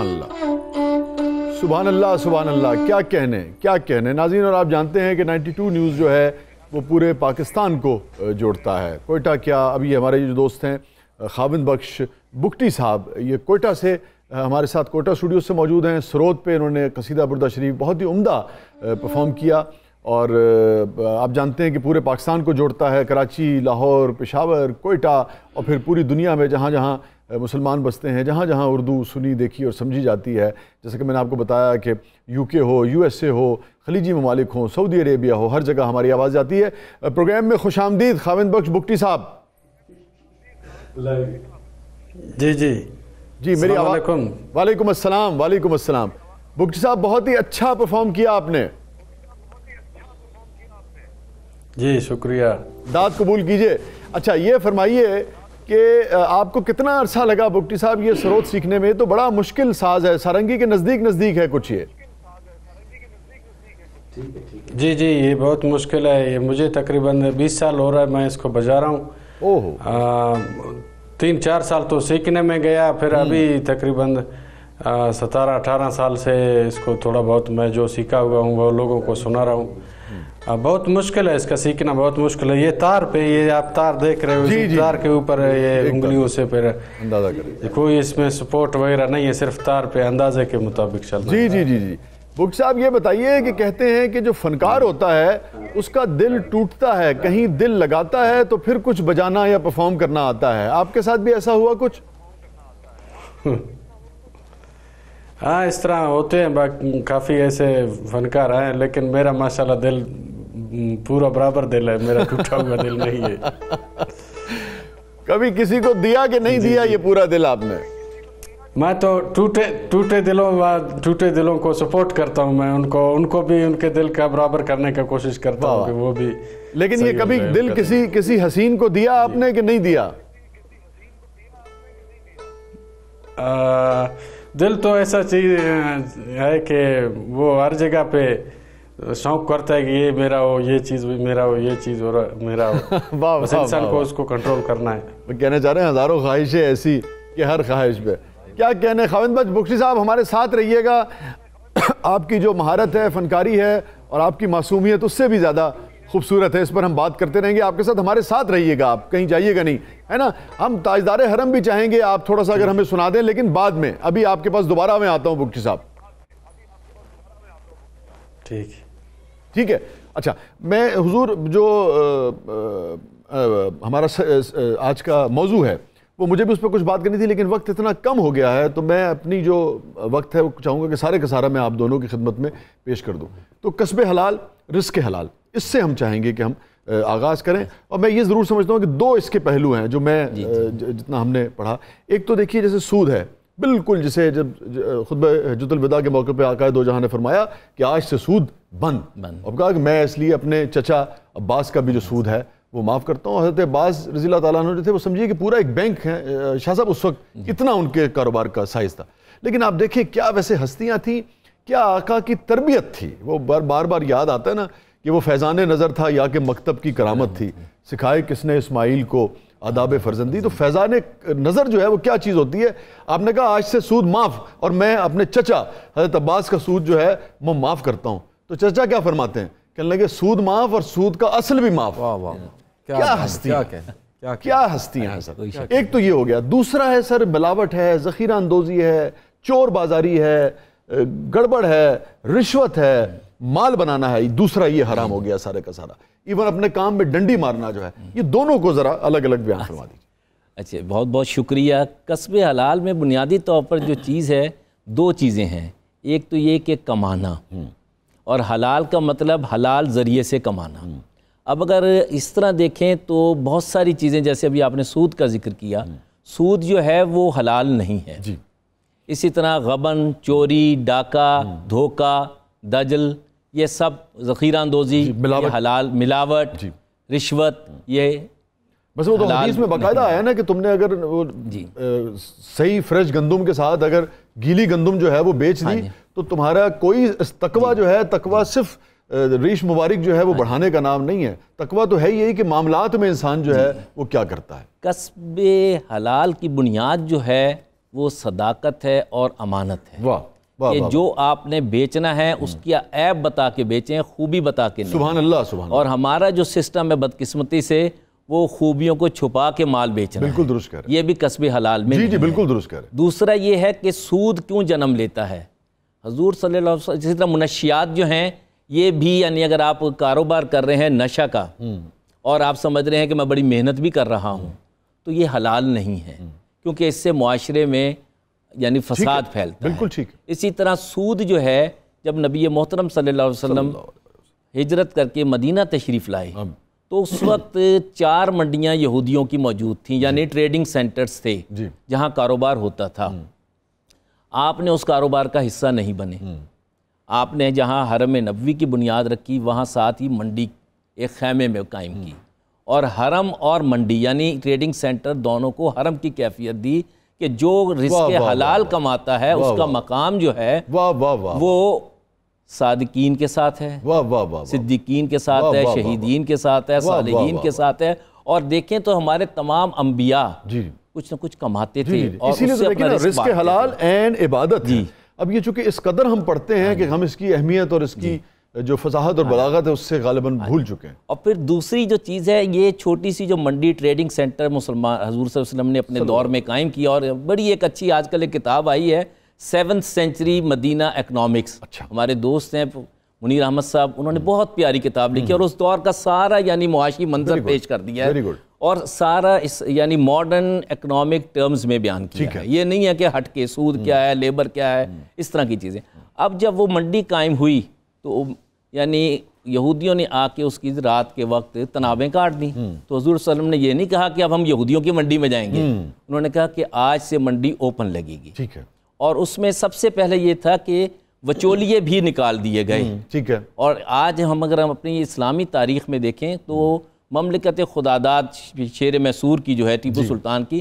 سبحان اللہ سبحان اللہ سبحان اللہ، کیا کہنے ناظرین. اور آپ جانتے ہیں کہ 92 نیوز جو ہے وہ پورے پاکستان کو جوڑتا ہے. کوئٹہ کیا، ابھی ہمارے جو دوست ہیں خاوند بخش بگٹی صاحب، یہ کوئٹہ سے ہمارے ساتھ کوئٹہ اسٹوڈیو سے موجود ہیں. سرود پہ انہوں نے قصیدہ بردہ شریف بہت ہی عمدہ پرفارم کیا، اور آپ جانتے ہیں کہ پورے پاکستان کو جوڑتا ہے. کراچی، لاہور، پشاور، کوئٹہ اور پھر پوری دنیا میں جہاں جہاں مسلمان بستے ہیں، جہاں جہاں اردو سنی دیکھی اور سمجھی جاتی ہے. جیسے کہ میں نے آپ کو بتایا کہ UK ہو، USA ہو، خلیجی ممالک ہوں، سعودی عربیہ ہو، ہر جگہ ہماری آواز جاتی ہے. پروگرام میں خوش آمدید خاوند بخش بگٹی صاحب. جی میری آواز. وعلیکم السلام. وعلیکم السلام. بگٹی صاحب بہت ہی اچھا پرفارم کیا آپ نے. جی شکریہ. داد قبول کیجئے. اچھا یہ فرمائیے کہ آپ کو کتنا عرصہ لگا بگٹی صاحب یہ سرود سیکھنے میں؟ تو بڑا مشکل ساز ہے، سارنگی کے نزدیک ہے کچھ یہ. جی یہ بہت مشکل ہے. یہ مجھے تقریباً 20 سال ہو رہا ہے میں اس کو بجا رہا ہوں. 3-4 سال تو سیکھنے میں گیا، پھر ابھی تقریباً 17-18 سال سے اس کو تھوڑا بہت میں جو سیکھا ہوا ہوں وہ لوگوں کو سنا رہا ہوں. بہت مشکل ہے اس کا سیکھنا، بہت مشکل ہے. یہ تار پہ، یہ آپ تار دیکھ رہے ہو، تار کے اوپر یہ انگلیوں سے پھر اندازہ کریں، کوئی اس میں سپورٹ وغیرہ نہیں ہے، صرف تار پہ اندازے کے مطابق چلنا. جی. بگٹی صاحب یہ بتائیے کہ کہتے ہیں کہ جو فنکار ہوتا ہے اس کا دل ٹوٹتا ہے، کہیں دل لگاتا ہے تو پھر کچھ بجانا یا پرفارم کرنا آتا ہے. آپ کے ساتھ بھی ایسا ہوا کچھ؟ ہاں اس طرح ہوتے ہیں، کافی ایسے فنکار ہیں، لیکن میرا ماشاءاللہ دل پورا برابر دل ہے، میرا ٹوٹا ہوا دل نہیں ہے. کبھی کسی کو دیا کہ نہیں دیا یہ پورا دل آپ نے؟ میں تو ٹوٹے دلوں کو سپورٹ کرتا ہوں. میں ان کو بھی ان کے دل کا برابر کرنے کا کوشش کرتا ہوں کہ وہ بھی. لیکن یہ کبھی دل کسی حسین کو دیا آپ نے کہ نہیں دیا؟ دل تو ایسا چیز ہے کہ وہ ہر جگہ پہ شوق کرتا ہے کہ یہ میرا ہو، یہ چیز بھی میرا ہو، یہ چیز میرا ہو. بس انسان کو اس کو کنٹرول کرنا ہے. کہنا چاہ رہے ہیں ہزاروں خواہشیں ایسی کہ ہر خواہش پہ کیا کہنے. خاوند بخش بگٹی صاحب ہمارے ساتھ رہیے گا. آپ کی جو مہارت ہے، فنکاری ہے، اور آپ کی معصومیت اس سے بھی زیادہ خوبصورت ہے. اس پر ہم بات کرتے رہیں گے. آپ کے ساتھ ہمارے ساتھ رہیے گا، آپ کہیں جائیے گا نہیں، ہے نا. ہم تاجدار حرم بھی چاہیں گے آپ تھوڑا سا اگر ہمیں سنا دیں، لیکن بعد میں. ابھی آپ کے پاس دوبارہ میں آتا ہوں بگٹی صاحب. ٹھیک ہے. اچھا میں حضور جو ہمارا آج کا موضوع ہے وہ مجھے بھی اس پہ کچھ بات کرنی تھی، لیکن وقت اتنا کم ہو گیا ہے تو میں اپنی جو وقت ہے وہ چاہوں گا کہ سارے کا سارا میں آپ دونوں کی خدمت میں پیش کر دوں. تو کسب حلال، رزق حلال، اس سے ہم چاہیں گے کہ ہم آغاز کریں. اور میں یہ ضرور سمجھتا ہوں کہ 2 اس کے پہلو ہیں جو میں جتنا ہم نے پڑھا. ایک تو دیکھیے جیسے سود ہے، بالکل جسے جب خطبہ حجۃ الوداع کے موقع پہ آقا دو جہاں نے فرمایا کہ آج سے سود بند، اور کہا کہ میں اس لیے اپنے چچا عباس کا بھی جو سود ہے وہ معاف کرتا ہوں. حضرت عباس رضی اللہ تعالیٰ عنہ جو تھے وہ سمجھیے کہ پورا ایک بینک ہے. شاہ صاحب اس وقت اتنا ان کے کاروبار کا سائز تھا. لیکن آپ دیکھیں کیا ویسے ہستیاں تھیں، کیا آقا کی تربیت تھی. وہ بار بار یاد آتا ہے نا کہ وہ فیضان نظر تھا یا کہ مکتب کی کرامت تھی. سکھائے کس نے اسماعیل کو آداب فرزندی. تو فیضان نظر جو ہے وہ کیا چیز ہوتی ہے. آپ نے کہا آج سے سود معاف، اور میں اپنے چچا حضرت عباس کا سود جو ہے وہ معاف کرتا ہوں. تو چچا کیا فرماتے ہیں؟ کہنے لگے سود معاف اور سود کا اصل بھی معاف. کیا ہستیاں ہیں سر. ایک تو یہ ہو گیا. دوسرا ہے سر ملاوٹ ہے، ذخیرہ اندوزی ہے، چور بازاری ہے، گڑبڑ ہے، رشوت ہے، مال بنانا ہے. دوسرا یہ حرام ہو گیا سارے کا سارا. ایون اپنے کام میں ڈنڈی مارنا جو ہے. یہ دونوں کو ذرا الگ الگ بیان فرما دیجیے. اچھا بہت بہت شکریہ. کسب حلال میں بنیادی طور پر جو چیز ہے 2 چیزیں ہیں. ایک تو یہ کہ کمانا، اور حلال کا مطلب حلال ذریعے سے کمانا. اب اگر اس طرح دیکھیں تو بہت ساری چیزیں، جیسے ابھی آپ نے سود کا ذکر کیا، سود جو ہے وہ حلال نہیں ہے. اسی طرح غبن، چوری، ڈاکہ، دھوکہ، دجل، یہ سب ذخیرہ اندوزی، یہ حلال. ملاوٹ، رشوت، یہ بس وہ تو حدیث میں باقاعدہ آیا نا کہ تم نے اگر صحیح فریش گندم کے ساتھ اگر گیلی گندم جو ہے وہ بیچ دی تو تمہارا کوئی تقویٰ جو ہے، تقویٰ صرف ریش مبارک جو ہے وہ بڑھانے کا نام نہیں ہے. تقویٰ تو ہے یہی کہ معاملات میں انسان جو ہے وہ کیا کرتا ہے. کسب حلال کی بنیاد جو ہے وہ صداقت ہے اور امانت ہے واہ واہ کہ واہ، جو آپ نے بیچنا ہے اس کی عیب بتا کے بیچیں، خوبی بتا کے نہیں. سبحان اللہ سبحان اللہ، اور ہمارا جو سسٹم ہے بدقسمتی سے وہ خوبیوں کو چھپا کے مال بیچنا بالکل ہے. درست کہہ رہے یہ بھی کسب حلال میں ہیں، جی نہیں جی ہے. بالکل درست کہہ رہے ہیں. دوسرا یہ ہے کہ سود کیوں جنم لیتا ہے. حضور صلی اللہ علیہ وسلم جس طرح منشیات جو ہیں یہ بھی، یعنی اگر آپ کاروبار کر رہے ہیں نشہ کا اور آپ سمجھ رہے ہیں کہ میں بڑی محنت بھی کر رہا ہوں تو یہ حلال نہیں ہے، کیونکہ اس سے معاشرے میں یعنی فساد پھیلتا ہے. بالکل ٹھیک ہے. اسی طرح سود جو ہے، جب نبی محترم صلی اللہ علیہ وسلم ہجرت کر کے مدینہ تشریف لائے تو اس وقت 4 منڈیاں یہودیوں کی موجود تھیں، یعنی ٹریڈنگ سینٹرز تھے جی جہاں کاروبار ہوتا تھا. آپ نے اس کاروبار کا حصہ نہیں بنے. آپ نے جہاں حرم نبوی کی بنیاد رکھی وہاں ساتھ ہی منڈی ایک خیمے میں قائم کی، اور حرم اور منڈی یعنی ٹریڈنگ سینٹر دونوں کو حرم کی کیفیت دی کہ جو رزق حلال کماتا ہے اس کا مقام جو ہے واہ واہ واہ، وہ صادقین کے ساتھ ہے، واہ واہ واہ، صدیقین کے ساتھ ہے، شہیدین کے ساتھ ہے، صالحین کے ساتھ ہے. اور دیکھیں تو ہمارے تمام انبیاء جی کچھ نہ کچھ کماتے تھے اور اسی لیے اس تو سے دیکھیں اپنا نا، رزق بانٹتے حلال تھے. این عبادت ہے. اب یہ چونکہ اس قدر ہم پڑھتے ہیں کہ ہم اس کی اہمیت اور اس کی جو فصاحت اور بلاغت ہے اس سے غالباً بھول چکے ہیں. اور پھر دوسری جو چیز ہے، یہ چھوٹی سی جو منڈی ٹریڈنگ سینٹر مسلمان حضور صلی اللہ علیہ وسلم نے اپنے دور میں قائم کیا، اور بڑی ایک اچھی آج کل ایک کتاب آئی ہے 7th سینچری مدینہ اکنامکس. ہمارے دوست ہیں منیر احمد صاحب، انہوں نے بہت پیاری کتاب لکھی اور اس دور کا سارا یعنی معاشی منظر پیش کر دیا ہے اور سارا اس یعنی ماڈرن اکنامک ٹرمز میں بیان کیا ہے. یہ نہیں ہے کہ ہٹ کے سود کیا ہے، لیبر کیا ہے، اس طرح کی چیزیں. اب جب وہ منڈی قائم ہوئی تو یعنی یہودیوں نے آ کے اس کی رات کے وقت تنابیں کاٹ دیں. تو حضور صلی اللہ علیہ وسلم نے یہ نہیں کہا کہ اب ہم یہودیوں کی منڈی میں جائیں گے، انہوں نے کہا کہ آج سے منڈی اوپن لگے گی. ٹھیک ہے. اور اس میں سب سے پہلے یہ تھا کہ وچولیے بھی نکال دیے گئے. ٹھیک ہے. اور آج ہم اپنی اسلامی تاریخ میں دیکھیں تو مملکت خداداد شیر میسور کی جو ہے ٹیپو سلطان کی،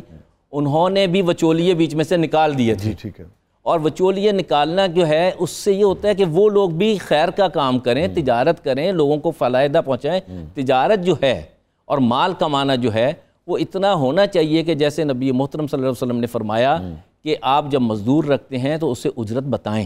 انہوں نے بھی وچولیے بیچ میں سے نکال دیے تھے. ٹھیک ہے. اور وچولیے نکالنا جو ہے اس سے یہ ہوتا ہے کہ وہ لوگ بھی خیر کا کام کریں، تجارت کریں، لوگوں کو فائدہ پہنچائیں. تجارت جو ہے اور مال کمانا جو ہے وہ اتنا ہونا چاہیے کہ جیسے نبی محترم صلی اللہ علیہ وسلم نے فرمایا کہ آپ جب مزدور رکھتے ہیں تو اسے اجرت بتائیں،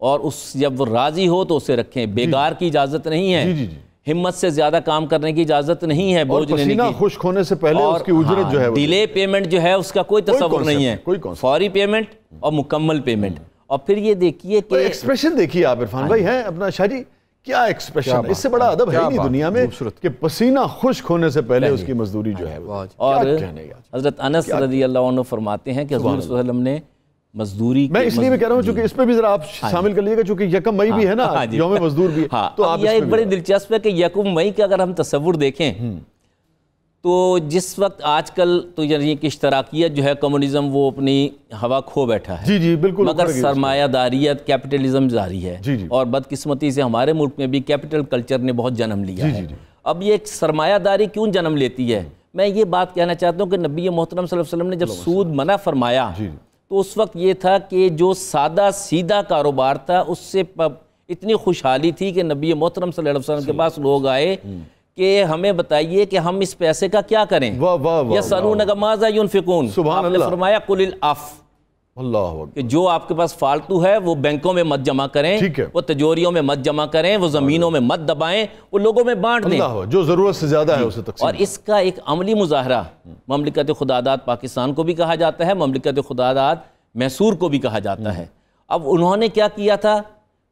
اور جب وہ راضی ہو تو اسے رکھیں. بیگار کی اجازت نہیں ہے، ہمت سے زیادہ کام کرنے کی اجازت نہیں ہے، بوجھ لینے پسینہ کی. خشک ہونے سے پہلے اس کی اجرت جو ہے ڈیلے پیمنٹ جو ہے اس کا کوئی تصور نہیں ہے، فوری پیمنٹ اور مکمل پیمنٹ. اور پھر یہ دیکھیے کہ ایکسپریشن دیکھیے آپ عرفان بھائی ہیں اپنا شاہ جی، کیا ایکسپریشن، اس سے بڑا ادب ہے نہیں دنیا میں کہ پسینہ خشک ہونے سے پہلے اس کی مزدوری جو ہے. اور حضرت انس رضی اللہ عنہ فرماتے ہیں کہ حضور صلی اللہ علیہ وسلم نے مزدوری، میں اس لیے میں کہہ رہا ہوں چونکہ اس پہ بھی ذرا آپ شامل کر لیے گا چونکہ 1 مئی بھی ہے نا، یوم مزدور بھی ہے. تو آپ یہ ایک بڑی دلچسپ ہے کہ 1 مئی کا اگر ہم تصور دیکھیں تو جس وقت آج کل تو یعنی کہ اشتراکیت جو ہے، کمیونزم، وہ اپنی ہوا کھو بیٹھا ہے. جی جی بالکل. مگر سرمایہ داریت، کیپٹلزم جاری ہے. اور بدقسمتی سے ہمارے ملک میں بھی کیپٹل کلچر نے بہت جنم لیا ہے. اب یہ سرمایہ داری کیوں جنم لیتی ہے؟ میں یہ بات کہنا چاہتا ہوں کہ نبی محترم صلی اللہ علیہ وسلم نے جب سود منع فرمایا تو اس وقت یہ تھا کہ جو سادہ سیدھا کاروبار تھا اس سے اتنی خوشحالی تھی کہ نبی محترم صلی اللہ علیہ وسلم کے پاس لوگ آئے کہ ہمیں بتائیے کہ ہم اس پیسے کا کیا کریں. یسألونک ماذا ینفقون، آپ نے فرمایا قل العفو، کہ جو آپ کے پاس فالتو ہے وہ بینکوں میں مت جمع کریں، وہ تجوریوں میں مت جمع کریں، وہ زمینوں میں مت دبائیں، وہ لوگوں میں بانٹ دیں، جو ضرورت سے زیادہ ہے اسے تقسیم. اور اس کا ایک عملی مظاہرہ مملکت خداداد پاکستان کو بھی کہا جاتا ہے، مملکت خداداد میسور کو بھی کہا جاتا ہے. اب انہوں نے کیا کیا تھا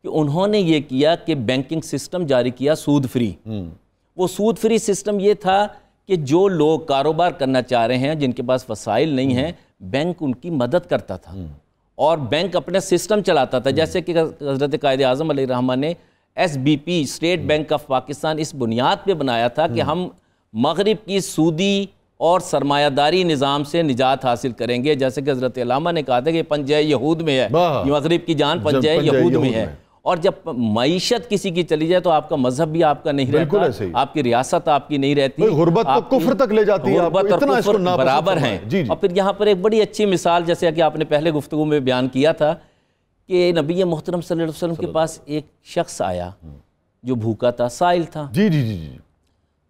کہ انہوں نے یہ کیا کہ بینکنگ سسٹم جاری کیا سود فری. وہ سود فری سسٹم یہ تھا کہ جو لوگ کاروبار کرنا چاہ رہے ہیں، جن کے پاس وسائل نہیں ہیں، بینک ان کی مدد کرتا تھا اور بینک اپنا سسٹم چلاتا تھا. جیسے کہ حضرت قائد اعظم علیہ الرحمہ نے SBP State Bank of Pakistan اس بنیاد پہ بنایا تھا کہ ہم مغرب کی سودی اور سرمایہ داری نظام سے نجات حاصل کریں گے. جیسے کہ حضرت علامہ نے کہا تھا کہ پنجہ یہود میں ہے، مغرب کی جان پنجہ یہود میں ہے. اور جب معیشت کسی کی چلی جائے تو آپ کا مذہب بھی آپ کا نہیں رہتا، آپ کی ریاست آپ کی نہیں رہتی، غربت تو کفر تک لے جاتی ہے، غربت اور کفر برابر ہیں. اور پھر یہاں پر ایک بڑی اچھی مثال جیسے کہ آپ نے پہلے گفتگو میں بیان کیا تھا کہ نبی محترم صلی اللہ علیہ وسلم کے پاس ایک شخص آیا جو بھوکا تھا، سائل تھا. جی جی جی جی.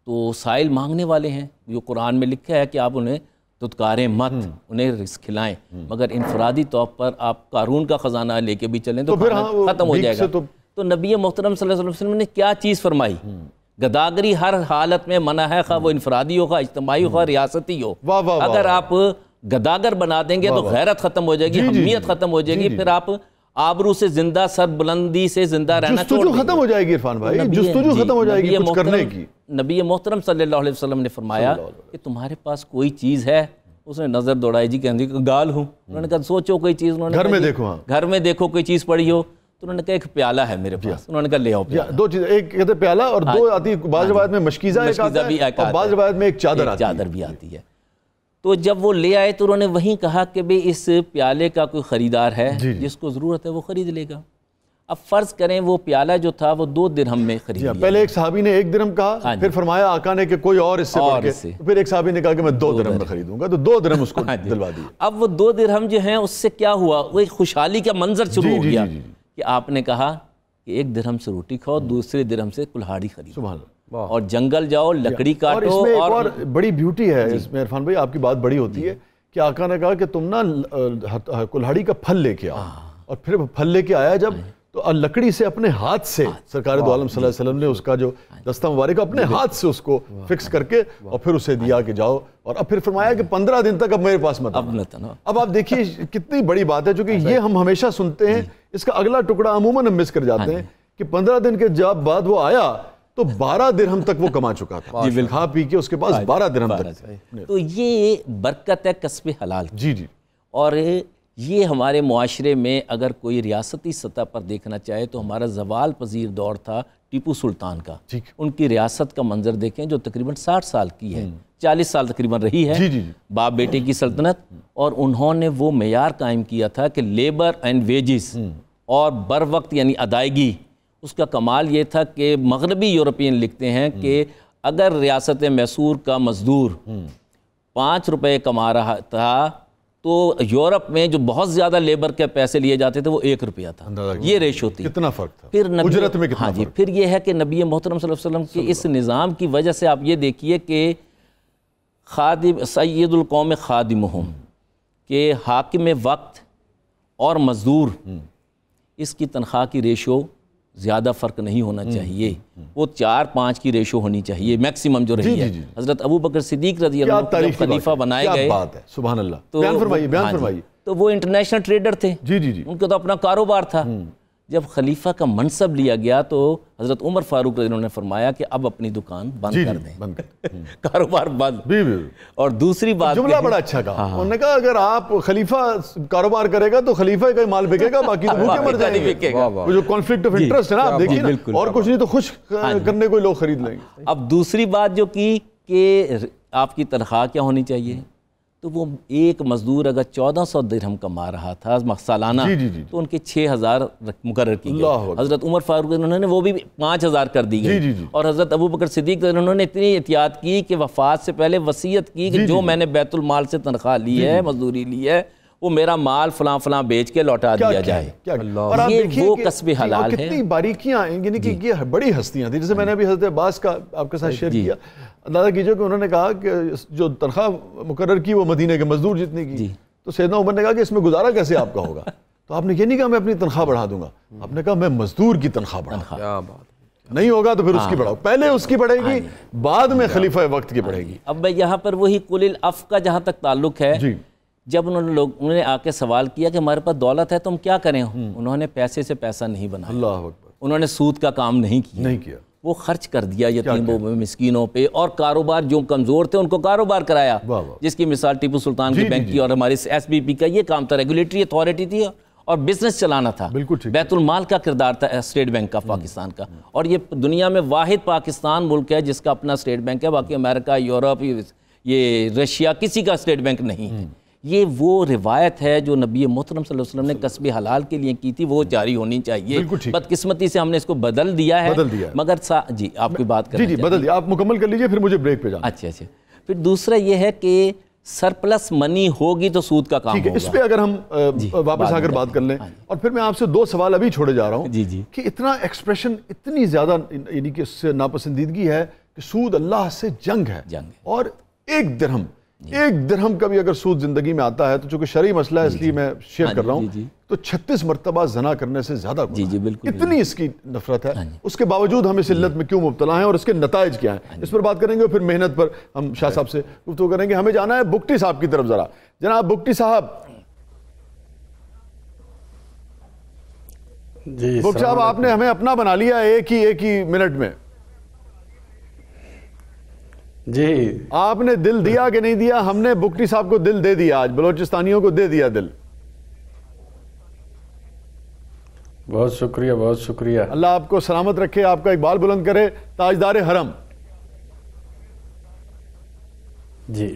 تو سائل مانگنے والے ہیں، جو قرآن میں لکھا ہے کہ آپ انہیں دھتکاریں مت، انہیں رزق کھلائیں، مگر انفرادی طور پر آپ قارون کا خزانہ لے کے بھی چلیں تو ختم ہو جائے گا۔ تو نبی محترم صلی اللہ علیہ وسلم نے کیا چیز فرمائی؟ گداگری ہر حالت میں منع ہے، خواہ وہ انفرادی ہو، خواہ اجتماعی ہو، خواہ ریاستی ہو۔ اگر آپ گداگر بنا دیں گے تو غیرت ختم ہو جائے گی، حمیت ختم ہو جائے گی، پھر آپ آبرو سے زندہ، سر بلندی سے زندہ رہنا چھوڑ دیں گے، ختم ہو جائے گی عرفان بھائی، جستجو ختم ہو جائے گی کچھ کرنے کی۔ نبی محترم صلی اللہ علیہ وسلم نے فرمایا کہ تمہارے پاس کوئی چیز ہے، اس نے نظر دوڑائی، جی کہنے کہ گال ہوں، انہوں نے کہا سوچو کوئی چیز، انہوں نے گھر میں دیکھو، گھر میں دیکھو کوئی چیز پڑی ہو، تو انہوں نے کہا ایک پیالہ ہے میرے پاس، انہوں نے کہا لے آؤ پیالہ۔ دو چیز، ایک کہتے پیالہ اور دو آتی، بعض روایت میں مشکیزہ ایک آتا ہے اور بعض روایت میں ایک چادر بھی آتی ہے۔ تو جب وہ لے آئے تو انہوں نے وہیں کہا کہ بھئی اس پیالے کا کوئی خریدار ہے، جس کو ضرورت ہے وہ خرید لے گا۔ اب فرض کریں وہ پیالہ جو تھا وہ 2 درہم میں خرید لیا۔ پہلے ایک صحابی نے 1 درہم کہا، پھر فرمایا آقا نے کہ کوئی اور اس سے بڑھ کے، پھر ایک صحابی نے کہا کہ میں 2 درہم میں خریدوں گا، تو 2 درہم اس کو دلوا دی۔ اب وہ 2 درہم جو ہیں اس سے کیا ہوا؟ وہ ایک خوشحالی کا منظر شروع ہو گیا کہ آپ نے کہا کہ 1 درہم سے روٹی کھاؤ، دوسرے درہم سے کلہاڑی خریدو، اور جنگل جاؤ، لکڑی کاٹو۔ اور بڑی بیوٹی ہے اس میں عرفان بھائی، آپ کی بات بڑی ہوتی ہے کہ آقا نے کہا کہ تم نا کلہاڑی کا پھل لے کے آؤ، اور پھر پھل لے کے آیا جب تو لکڑی سے اپنے ہاتھ سے سرکار دو عالم صلی اللہ علیہ وسلم نے اس کا جو دستہ مبارک اپنے ہاتھ سے اس کو فکس کر کے اور پھر اسے دیا کہ جاؤ، اور اب پھر فرمایا کہ 15 دن تک اب میرے پاس مت آنا۔ اب آپ دیکھیے کتنی بڑی بات ہے، چونکہ یہ ہم ہمیشہ سنتے ہیں، اس کا اگلا ٹکڑا عموماً ہم مس کر جاتے ہیں کہ 15 دن کے جب بعد وہ آیا تو 12 درہم تک وہ کما چکا تھا، کھا پی کے اس کے پاس 12 درہم تک۔ تو یہ برکت ہے کسب حلال کی۔ جی جی، اور یہ ہمارے معاشرے میں اگر کوئی ریاستی سطح پر دیکھنا چاہے تو ہمارا زوال پذیر دور تھا ٹیپو سلطان کا۔ ان کی ریاست کا منظر دیکھیں جو تقریباً 60 سال کی ہے، 40 سال تقریباً رہی ہے، باپ بیٹے کی سلطنت، اور انہوں نے وہ معیار قائم کیا تھا کہ لیبر اینڈ ویجز اور بر وقت یعنی ادائیگی۔ اس کا کمال یہ تھا کہ مغربی یورپین لکھتے ہیں کہ اگر ریاست میسور کا مزدور 5 روپے کما رہا تھا تو یورپ میں جو بہت زیادہ لیبر کے پیسے لیے جاتے تھے وہ 1 روپیہ تھا، یہ ریشو تھی۔ کتنا فرق تھا پھر اجرت میں، کتنا فرق۔ پھر یہ ہے کہ نبی محترم صلی اللہ علیہ وسلم کے اس نظام کی وجہ سے آپ یہ دیکھیے کہ خادم سید القوم خادمہم، کہ حاکم وقت اور مزدور اس کی تنخواہ کی ریشو زیادہ فرق نہیں ہونا چاہیے، وہ 4-5 کی ریشو ہونی چاہیے میکسیمم جو رہی ہے۔ حضرت ابو بکر صدیق رضی اللہ عنہ جب خلیفہ بنائے گئے، سبحان اللہ، بیان فرمائیے، تو وہ انٹرنیشنل ٹریڈر تھے، ان کا تو اپنا کاروبار تھا۔ جب خلیفہ کا منصب لیا گیا تو حضرت عمر فاروق رضی اللہ عنہ نے فرمایا کہ اب اپنی دکان بند کر دیں، کاروبار بند۔ اور دوسری بات، جملہ بڑا اچھا کہا، انہوں نے کہا اگر آپ خلیفہ کاروبار کرے گا تو خلیفہ کا ہی مال بکے گا، باقی تو بھوکے مر جائیں گے۔ وہ جو کانفلکٹ آف انٹرسٹ ہے نا، آپ دیکھیے نا، اور کچھ نہیں تو خوش کرنے کو لوگ خرید لیں گے۔ اب دوسری بات جو کی کہ آپ کی تنخواہ کیا ہونی چاہیے، تو وہ ایک مزدور اگر 1400 درہم کما رہا تھا سالانہ تو ان کے 6000 مقرر کی گئی۔ حضرت عمر فاروق انہوں نے وہ بھی 5000 کر دی گئی، اور حضرت ابو بکر صدیق انہوں نے اتنی احتیاط کی کہ وفات سے پہلے وصیت کی کہ جو میں نے بیت المال سے تنخواہ لی ہے، مزدوری لی ہے، وہ میرا مال فلاں فلاں بیچ کے لوٹا دیا جائے۔ یہ وہ کسب حلال ہے۔ کتنی باریکیاں ہیں، یعنی کہ یہ بڑی ہستیاں تھیں، جیسے میں نے ابھی حضرت عباس کا آپ کے ساتھ شیئر کیا۔ اندازہ کیجئے کہ انہوں نے کہا کہ جو تنخواہ مقرر کی وہ مدینے کے مزدور جتنے کی، تو سیدنا عمر نے کہا کہ اس میں گزارا کیسے آپ کا ہوگا؟ تو آپ نے یہ نہیں کہا میں اپنی تنخواہ بڑھا دوں گا، آپ نے کہا میں مزدور کی تنخواہ بڑھاؤں گا، نہیں ہوگا تو پھر اس کی بڑھاؤ، پہلے اس کی بڑھے گی، بعد میں خلیفہ وقت کی بڑھے گی۔ اب یہاں پر وہی قل العفو کا جہاں تک تعلق ہے، جب انہوں نے آ کے سوال کیا کہ ہمارے پاس دولت ہے تو ہم کیا کریں، انہوں نے پیسے سے پیسہ نہیں بنایا، اللہ اکبر، انہوں نے سود کا کام نہیں کیا، وہ خرچ کر دیا یتیموں پہ، مسکینوں پہ، اور کاروبار جو کمزور تھے ان کو کاروبار کرایا، جس کی مثال ٹیپو سلطان کی بینک کی اور ہماری ایس بی پی کا یہ کام تھا، ریگولیٹری اتھارٹی تھی اور بزنس چلانا تھا، بیت المال کا کردار تھا اسٹیٹ بینک کا پاکستان کا، اور یہ دنیا میں واحد پاکستان ملک ہے جس کا اپنا اسٹیٹ بینک ہے، باقی امریکہ، یورپ، یہ رشیا کسی کا اسٹیٹ بینک نہیں۔ یہ وہ روایت ہے جو نبی محترم صلی اللہ علیہ وسلم نے کسب حلال کے لیے کی تھی، وہ جاری ہونی چاہیے۔ بدقسمتی سے ہم نے اس کو بدل دیا ہے، مگر جی آپ کی بات کریں، جی بدل دیا، آپ مکمل کر لیجئے پھر مجھے بریک پہ جانا۔ اچھا، پھر دوسرا یہ ہے کہ سرپلس منی ہوگی تو سود کا کام ہوگا۔ اس پہ اگر ہم واپس آ کر بات کر لیں، اور پھر میں آپ سے 2 سوال ابھی چھوڑے جا رہا ہوں کہ اتنا ایکسپریشن، اتنی زیادہ یعنی کہ اس سے ناپسندیدگی ہے کہ سود اللہ سے جنگ ہے، اور 1 درہم ایک درہم کا بھی اگر سود زندگی میں آتا ہے تو چونکہ شرعی مسئلہ ہے اس لیے میں شیئر کر رہا ہوں تو 36 مرتبہ زنا کرنے سے زیادہ بالکل اتنی اس کی نفرت ہے. اس کے باوجود ہم اس علت میں کیوں مبتلا ہیں اور اس کے نتائج کیا ہیں, اس پر بات کریں گے. اور پھر محنت پر ہم شاہ صاحب سے گفتگو کریں گے. ہمیں جانا ہے بگٹی صاحب کی طرف ذرا. جناب بگٹی صاحب. جی بگٹی صاحب آپ نے ہمیں اپنا بنا لیا ایک ہی منٹ میں. جی آپ نے دل دیا کہ نہیں دیا؟ ہم نے بگٹی صاحب کو دل دے دیا, آج بلوچستانیوں کو دے دیا دل. بہت شکریہ, بہت شکریہ. اللہ آپ کو سلامت رکھے, آپ کا اقبال بلند کرے, تاجدار حرم. جی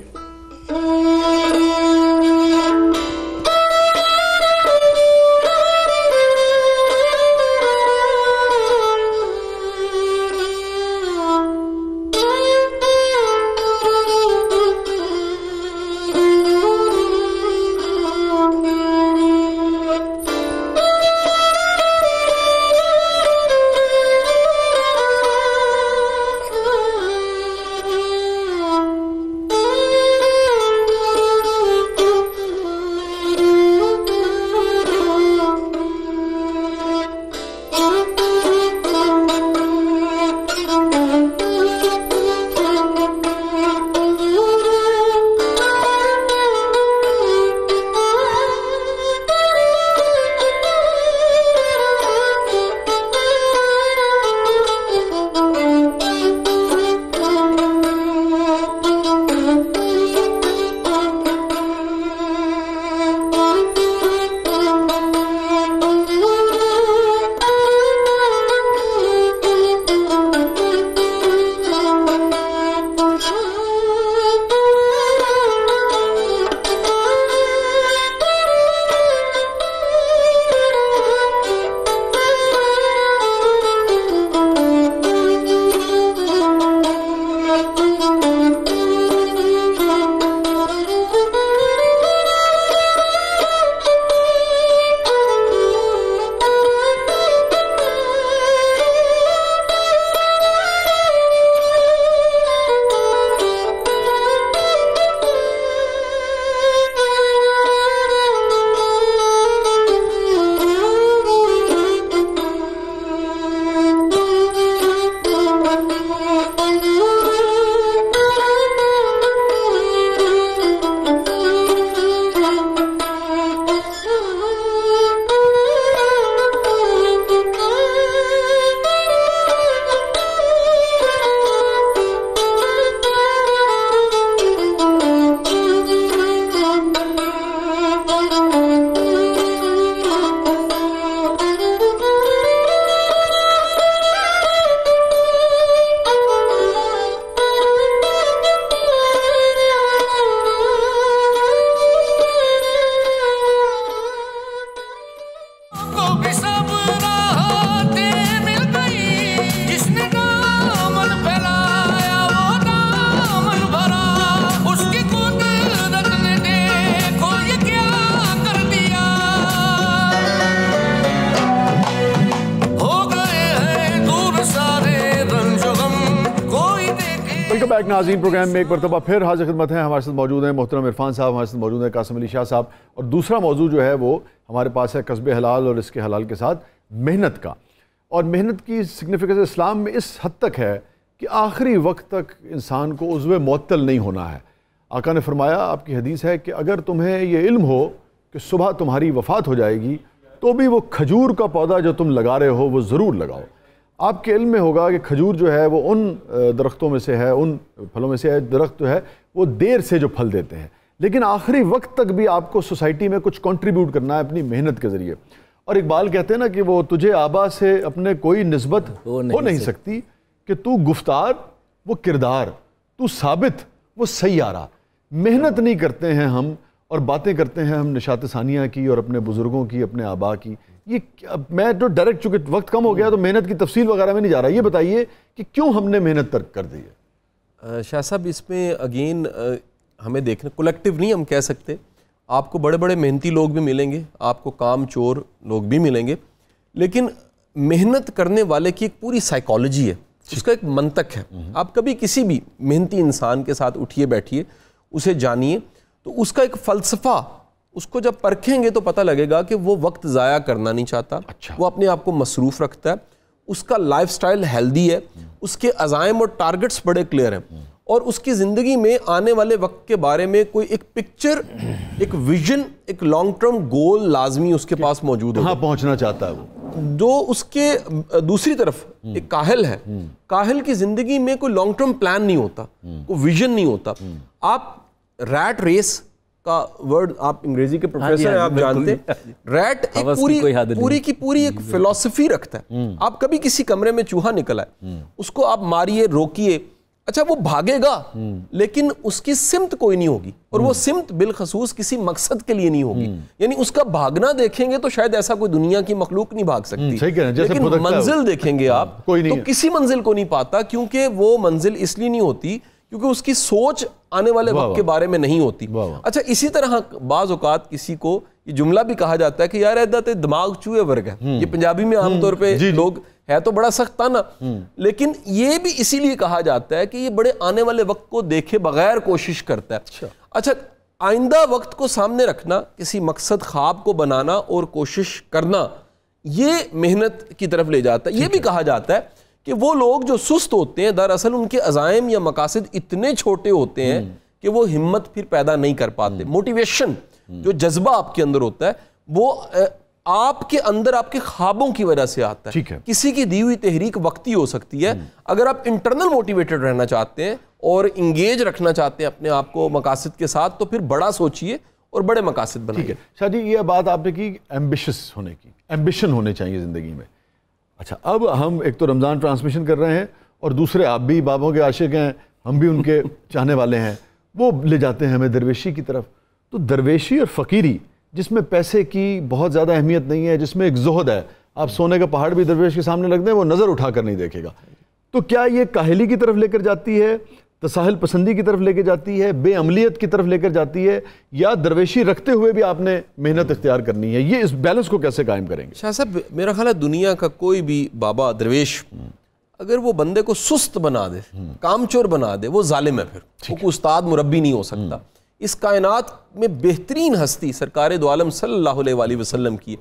بیک ناظرین پروگرام میں ایک مرتبہ پھر حاضر خدمت ہیں. ہمارے ساتھ موجود ہیں محترم عرفان صاحب, ہمارے ساتھ موجود ہیں قاسم علی شاہ صاحب, اور دوسرا موضوع جو ہے وہ ہمارے پاس ہے کسب حلال اور اس کے حلال کے ساتھ محنت کا. اور محنت کی سگنیفیکنس اسلام میں اس حد تک ہے کہ آخری وقت تک انسان کو عضو معطل نہیں ہونا ہے. آقا نے فرمایا, آپ کی حدیث ہے کہ اگر تمہیں یہ علم ہو کہ صبح تمہاری وفات ہو جائے گی تو بھی وہ کھجور کا پودا جو تم لگا رہے ہو وہ ضرور لگاؤ. آپ کے علم میں ہوگا کہ کھجور جو ہے وہ ان درختوں میں سے ہے, ان پھلوں میں سے ہے, درخت جو ہے وہ دیر سے جو پھل دیتے ہیں, لیکن آخری وقت تک بھی آپ کو سوسائٹی میں کچھ کنٹریبیوٹ کرنا ہے اپنی محنت کے ذریعے. اور اقبال کہتے ہیں نا کہ وہ تجھے آبا سے اپنے کوئی نسبت ہو نہیں سکتی کہ تو گفتار وہ کردار, تو ثابت وہ سیارہ. محنت نہیں کرتے ہیں ہم اور باتیں کرتے ہیں ہم نشاط ثانیہ کی اور اپنے بزرگوں کی, اپنے آبا کی. یہ میں تو ڈائریکٹ چونکہ وقت کم ہو گیا تو محنت کی تفصیل وغیرہ میں نہیں جا رہا. یہ بتائیے کہ کیوں ہم نے محنت ترک کر دی ہے؟ شاہ صاحب اس میں اگین ہمیں دیکھنا, کولیکٹیو نہیں ہم کہہ سکتے. آپ کو بڑے بڑے محنتی لوگ بھی ملیں گے, آپ کو کام چور لوگ بھی ملیں گے, لیکن محنت کرنے والے کی ایک پوری سائیکالوجی ہے, اس کا ایک منطق ہے. آپ کبھی کسی بھی محنتی انسان کے ساتھ اٹھیے بیٹھیے, اسے جانیے تو اس کا ایک فلسفہ اس کو جب پرکھیں گے تو پتہ لگے گا کہ وہ وقت ضائع کرنا نہیں چاہتا, وہ اپنے آپ کو مصروف رکھتا ہے, اس کا لائف سٹائل ہیلدی ہے, اس کے عزائم اور ٹارگٹس بڑے کلیئر ہیں, اور اس کی زندگی میں آنے والے وقت کے بارے میں کوئی ایک پکچر, ایک ویژن, ایک لانگ ٹرم گول لازمی اس کے پاس موجود ہے, کہاں پہنچنا چاہتا ہے وہ. جو اس کے دوسری طرف ایک کاہل ہے, کاہل کی زندگی میں کوئی لانگ ٹرم پلان نہیں ہوتا, کوئی ویژن نہیں ہوتا. آپ ریٹ ریس کا ورڈ, آپ انگریزی کے پروفیسر ہیں, آپ جانتے ہیں, ریٹ ایک پوری کی پوری ایک فلسفی رکھتا ہے. آپ کبھی کسی کمرے میں چوہا نکل آئے, اس کو آپ ماریے, روکیے, اچھا وہ بھاگے گا لیکن اس کی سمت کوئی نہیں ہوگی, اور وہ سمت بالخصوص کسی مقصد کے لیے نہیں ہوگی. یعنی اس کا بھاگنا دیکھیں گے تو شاید ایسا کوئی دنیا کی مخلوق نہیں بھاگ سکتی, لیکن منزل دیکھیں گے آپ تو کسی منزل کو نہیں پاتا, کیونکہ وہ منزل اس لیے نہیں ہوتی کیونکہ اس کی سوچ آنے والے وقت کے بارے میں نہیں ہوتی. اچھا اسی طرح بعض اوقات کسی کو یہ جملہ بھی کہا جاتا ہے کہ یار ایدا تے دماغ چوہے ورگ ہے, یہ پنجابی میں عام طور پہ لوگ ہے تو بڑا سخت تھا نا, لیکن یہ بھی اسی لیے کہا جاتا ہے کہ یہ بڑے آنے والے وقت کو دیکھے بغیر کوشش کرتا ہے. اچھا آئندہ وقت کو سامنے رکھنا, کسی مقصد خواب کو بنانا اور کوشش کرنا, یہ محنت کی طرف لے جاتا ہے. یہ بھی کہا جاتا ہے کہ وہ لوگ جو سست ہوتے ہیں دراصل ان کے عزائم یا مقاصد اتنے چھوٹے ہوتے ہیں کہ وہ ہمت پھر پیدا نہیں کر پاتے. موٹیویشن جو جذبہ آپ کے اندر ہوتا ہے وہ آپ کے اندر آپ کے خوابوں کی وجہ سے آتا ہے. کسی کی دی ہوئی تحریک وقتی ہو سکتی ہے. اگر آپ انٹرنل موٹیویٹڈ رہنا چاہتے ہیں اور انگیج رکھنا چاہتے ہیں اپنے آپ کو مقاصد کے ساتھ تو پھر بڑا سوچئے اور بڑے مقاصد بنائیے. شاہ جی یہ بات آپ نے کی ایمبیشس ہونے کی, ایمبیشن ہونے چاہیے زندگی میں. اچھا اب ہم ایک تو رمضان ٹرانسمیشن کر رہے ہیں اور دوسرے آپ بھی بابوں کے عاشق ہیں, ہم بھی ان کے چاہنے والے ہیں, وہ لے جاتے ہیں ہمیں درویشی کی طرف. تو درویشی اور فقیری جس میں پیسے کی بہت زیادہ اہمیت نہیں ہے, جس میں ایک زہد ہے, آپ سونے کا پہاڑ بھی درویش کے سامنے رکھ دیں وہ نظر اٹھا کر نہیں دیکھے گا, تو کیا یہ کاہلی کی طرف لے کر جاتی ہے, تساہل پسندی کی طرف لے کے جاتی ہے, بے عملیت کی طرف لے کر جاتی ہے, یا درویشی رکھتے ہوئے بھی آپ نے محنت اختیار کرنی ہے؟ یہ اس بیلنس کو کیسے قائم کریں گے؟ شاہ صاحب میرا خیال ہے دنیا کا کوئی بھی بابا درویش اگر وہ بندے کو سست بنا دے, کام چور بنا دے, وہ ظالم ہے. پھر وہ کوئی استاد مربی نہیں ہو سکتا. اس کائنات میں بہترین ہستی سرکار دو عالم صلی اللہ علیہ وآلہ وسلم کی,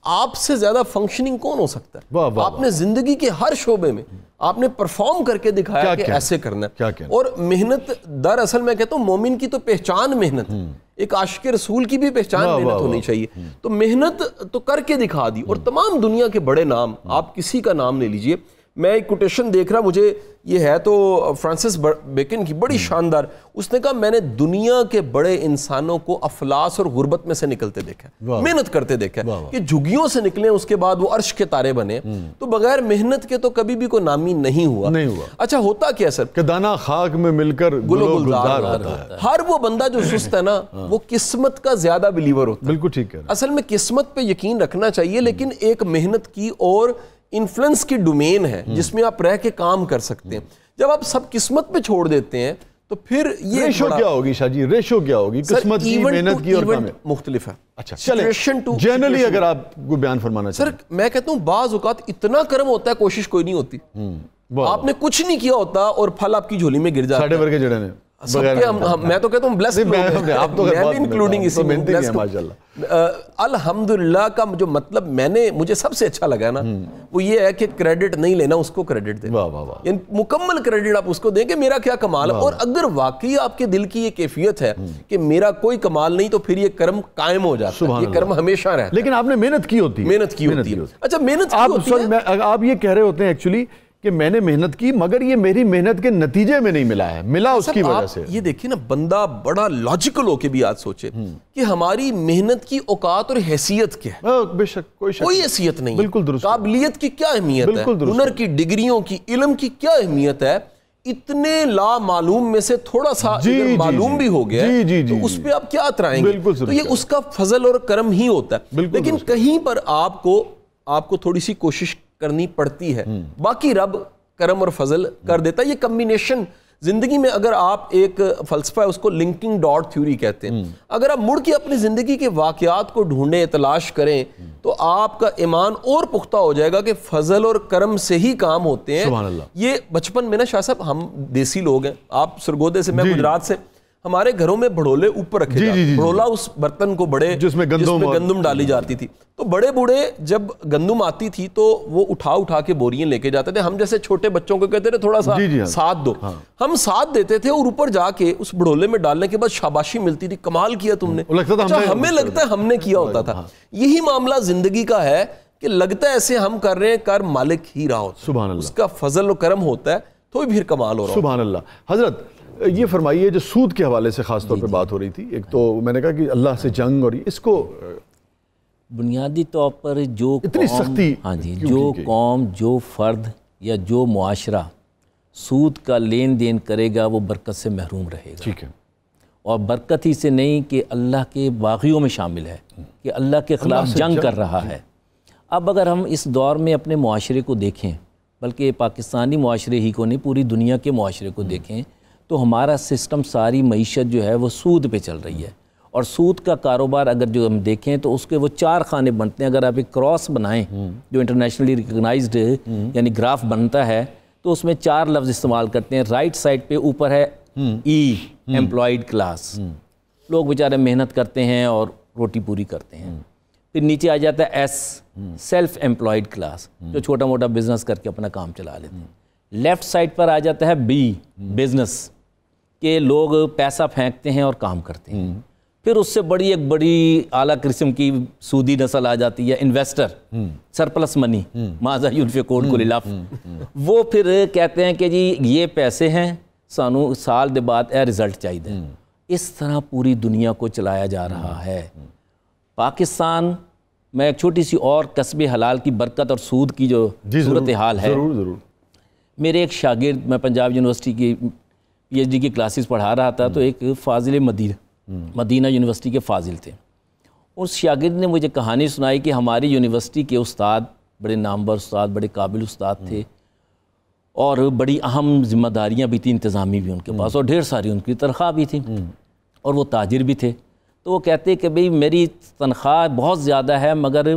آپ سے زیادہ فنکشننگ کون ہو سکتا ہے؟ آپ نے زندگی کے ہر شعبے میں آپ نے پرفارم کر کے دکھایا کہ ایسے کرنا ہے. اور محنت دراصل میں کہتا ہوں مومن کی تو پہچان محنت, ایک عاشق رسول کی بھی پہچان محنت ہونی چاہیے. تو محنت تو کر کے دکھا دی, اور تمام دنیا کے بڑے نام, آپ کسی کا نام لے لیجئے. میں ایک کوٹیشن دیکھ رہا, مجھے یہ ہے تو فرانسس بیکن کی بڑی شاندار, اس نے کہا میں نے دنیا کے بڑے انسانوں کو افلاس اور غربت میں سے نکلتے دیکھا, محنت کرتے دیکھا, کہ جھگیوں سے نکلیں اس کے بعد وہ عرش کے تارے بنے. تو بغیر محنت کے تو کبھی بھی کوئی نامی نہیں ہوا. اچھا ہوتا کیا سر کہ دانا خاک میں مل کر گل و گلزار ہوتا ہے. ہر وہ بندہ جو سست ہے نا وہ قسمت کا زیادہ بلیور ہوتا ہے. بالکل ٹھیک ہے. اصل میں قسمت پہ یقین رکھنا چاہیے, لیکن ایک محنت کی اور انفلوئنس کی ڈومین ہے جس میں آپ رہ کے کام کر سکتے ہیں. جب آپ سب قسمت پہ چھوڑ دیتے ہیں تو پھر یہ ریشو کیا ہوگی شاہ جی, ریشو کیا ہوگی قسمت کی, محنت کی, اور کام مختلف ہے. اچھا چلیں جنرلی اگر آپ کو بیان فرمانا چاہیں. سر میں کہتا ہوں بعض اوقات اتنا کرم ہوتا ہے کوشش کوئی نہیں ہوتی. آپ نے کچھ نہیں کیا ہوتا اور پھل آپ کی جھولی میں گر جاتا ہے. ساڑھے ورگے جڑے نے میں تو کہتا ہوں بلیسڈ لوگ ہیں, آپ تو انکلوڈنگ اسی میں ماشاءاللہ. الحمدللہ کا جو مطلب مجھے سب سے اچھا لگا نا وہ یہ ہے کہ کریڈٹ نہیں لینا, اس کو کریڈٹ دیں. یعنی مکمل کریڈٹ آپ اس کو دیں کہ میرا کیا کمال ہے. اور اگر واقعی آپ کے دل کی یہ کیفیت ہے کہ میرا کوئی کمال نہیں تو پھر یہ کرم قائم ہو جاتا ہے, یہ کرم ہمیشہ رہتا ہے. لیکن آپ نے محنت کی ہوتی ہے. اچھا محنت آپ یہ کہہ رہے ہوتے ہیں ایکچولی کہ میں نے محنت کی مگر یہ میری محنت کے نتیجے میں نہیں ملا ہے, ملا اس کی وجہ سے. یہ دیکھیں نا بندہ بڑا لاجیکل ہو کے بھی آج سوچے کہ ہماری محنت کی اوقات اور حیثیت کیا ہے. بے شک کوئی حیثیت نہیں. بالکل درست. قابلیت کی کیا اہمیت ہے, ہنر کی, ڈگریوں کی, علم کی کیا اہمیت ہے. اتنے لا معلوم میں سے تھوڑا سا معلوم بھی ہو گیا تو اس پہ آپ کیا اترائیں گے. تو یہ اس کا فضل اور کرم ہی ہوتا ہے. لیکن کہیں پر آپ کو تھوڑی سی کوشش کرنی پڑتی ہے, باقی رب کرم اور فضل کر دیتا ہے. یہ کمبینیشن زندگی میں, اگر آپ ایک فلسفہ ہے اس کو لنکنگ ڈاٹ تھیوری کہتے ہیں, اگر آپ مڑ کے اپنی زندگی کے واقعات کو ڈھونڈیں, تلاش کریں تو آپ کا ایمان اور پختہ ہو جائے گا کہ فضل اور کرم سے ہی کام ہوتے ہیں. سبحان اللہ. یہ بچپن میں نا شاہ صاحب ہم دیسی لوگ ہیں, آپ سرگودے سے, میں گجرات سے, ہمارے گھروں میں بھڑولے اوپر رکھے جاتے تھے، بھڑولا اس برتن کو بڑے جس میں گندم ڈالی جاتی تھی، تو بڑے بوڑھے جب گندم آتی تھی تو وہ اٹھا کے بوریاں لے کے جاتے تھے. ہم جیسے چھوٹے بچوں کو کہتے تھے تھوڑا سا ساتھ دو، ہم ساتھ دیتے تھے اور اوپر جا کے اس بھڑولے میں ڈالنے کے بعد شاباشی ملتی تھی، کمال کیا تم نے. ہمیں لگتا ہے ہم نے کیا ہوتا تھا. یہی معاملہ زندگی کا ہے کہ لگتا ہے ایسے ہم کر رہے ہیں، کر مالک ہی رہا ہوتا ہے. سبحان اللہ. اس کا فضل و کرم ہوتا ہے تو پھر کمال ہو رہا. سبحان اللہ. حضرت یہ فرمائیے، جو سود کے حوالے سے خاص طور پہ بات ہو رہی تھی، ایک تو میں نے کہا کہ اللہ سے جنگ، اور اس کو بنیادی طور پر جو اتنی سختی، ہاں جی، جو قوم، جو فرد یا جو معاشرہ سود کا لین دین کرے گا وہ برکت سے محروم رہے گا. ٹھیک ہے. اور برکت ہی سے نہیں کہ اللہ کے باغیوں میں شامل ہے، کہ اللہ کے خلاف جنگ کر رہا ہے. اب اگر ہم اس دور میں اپنے معاشرے کو دیکھیں، بلکہ پاکستانی معاشرے ہی کو نہیں، پوری دنیا کے معاشرے کو دیکھیں، تو ہمارا سسٹم، ساری معیشت جو ہے وہ سود پہ چل رہی ہے. اور سود کا کاروبار اگر جو ہم دیکھیں تو اس کے وہ 4 خانے بنتے ہیں. اگر آپ ایک کراس بنائیں جو انٹرنیشنلی ریکگنائزڈ یعنی گراف بنتا ہے، تو اس میں 4 لفظ استعمال کرتے ہیں. رائٹ سائڈ پہ اوپر ہے ای، ایمپلائڈ کلاس، لوگ بیچارے محنت کرتے ہیں اور روٹی پوری کرتے ہیں. پھر نیچے آ جاتا ہے ایس، سیلف ایمپلائڈ کلاس، جو چھوٹا موٹا بزنس کر کے اپنا کام چلا لیتے ہیں. لیفٹ سائڈ پر آ جاتا ہے بی، بزنس، کہ لوگ پیسہ پھینکتے ہیں اور کام کرتے ہیں. پھر اس سے ایک بڑی اعلیٰ قسم کی سودی نسل آ جاتی ہے انویسٹر، سرپلس منی، ماذا ينفقون كل لف. وہ پھر کہتے ہیں کہ جی یہ پیسے ہیں، سانو سال دے بعد اے رزلٹ چاہیے. اس طرح پوری دنیا کو چلایا جا رہا ہے. پاکستان میں ایک چھوٹی سی اور کسب حلال کی برکت اور سود کی جو صورتحال ہے. میرے ایک شاگرد، میں پنجاب یونیورسٹی کی پی ایچ ڈی کی کلاسز پڑھا رہا تھا، تو ایک فاضل مدینہ یونیورسٹی کے فاضل تھے. اس شاگرد نے مجھے کہانی سنائی کہ ہماری یونیورسٹی کے استاد بڑے نامور استاد، بڑے قابل استاد تھے، اور بڑی اہم ذمہ داریاں بھی تھیں، انتظامی بھی ان کے پاس، اور ڈھیر ساری ان کی تنخواہ بھی تھی، اور وہ تاجر بھی تھے. تو وہ کہتے کہ بھئی میری تنخواہ بہت زیادہ ہے، مگر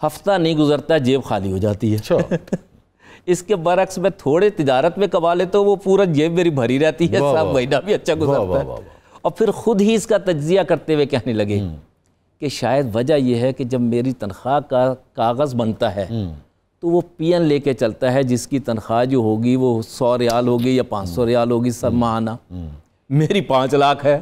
ہفتہ نہیں گزرتا جیب خالی ہو جاتی ہے. اس کے برعکس میں تھوڑے تجارت میں کما لیتا ہوں، وہ پورا جیب میری بھری رہتی ہے، سب مہینہ بھی اچھا گزرتا ہے. اور پھر خود ہی اس کا تجزیہ کرتے ہوئے کہنے لگے کہ شاید وجہ یہ ہے کہ جب میری تنخواہ کا کاغذ بنتا ہے تو وہ پی این لے کے چلتا ہے، جس کی تنخواہ جو ہوگی وہ 100 ریال ہوگی یا 500 ریال ہوگی سب ماہانہ، میری 5 لاکھ ہے.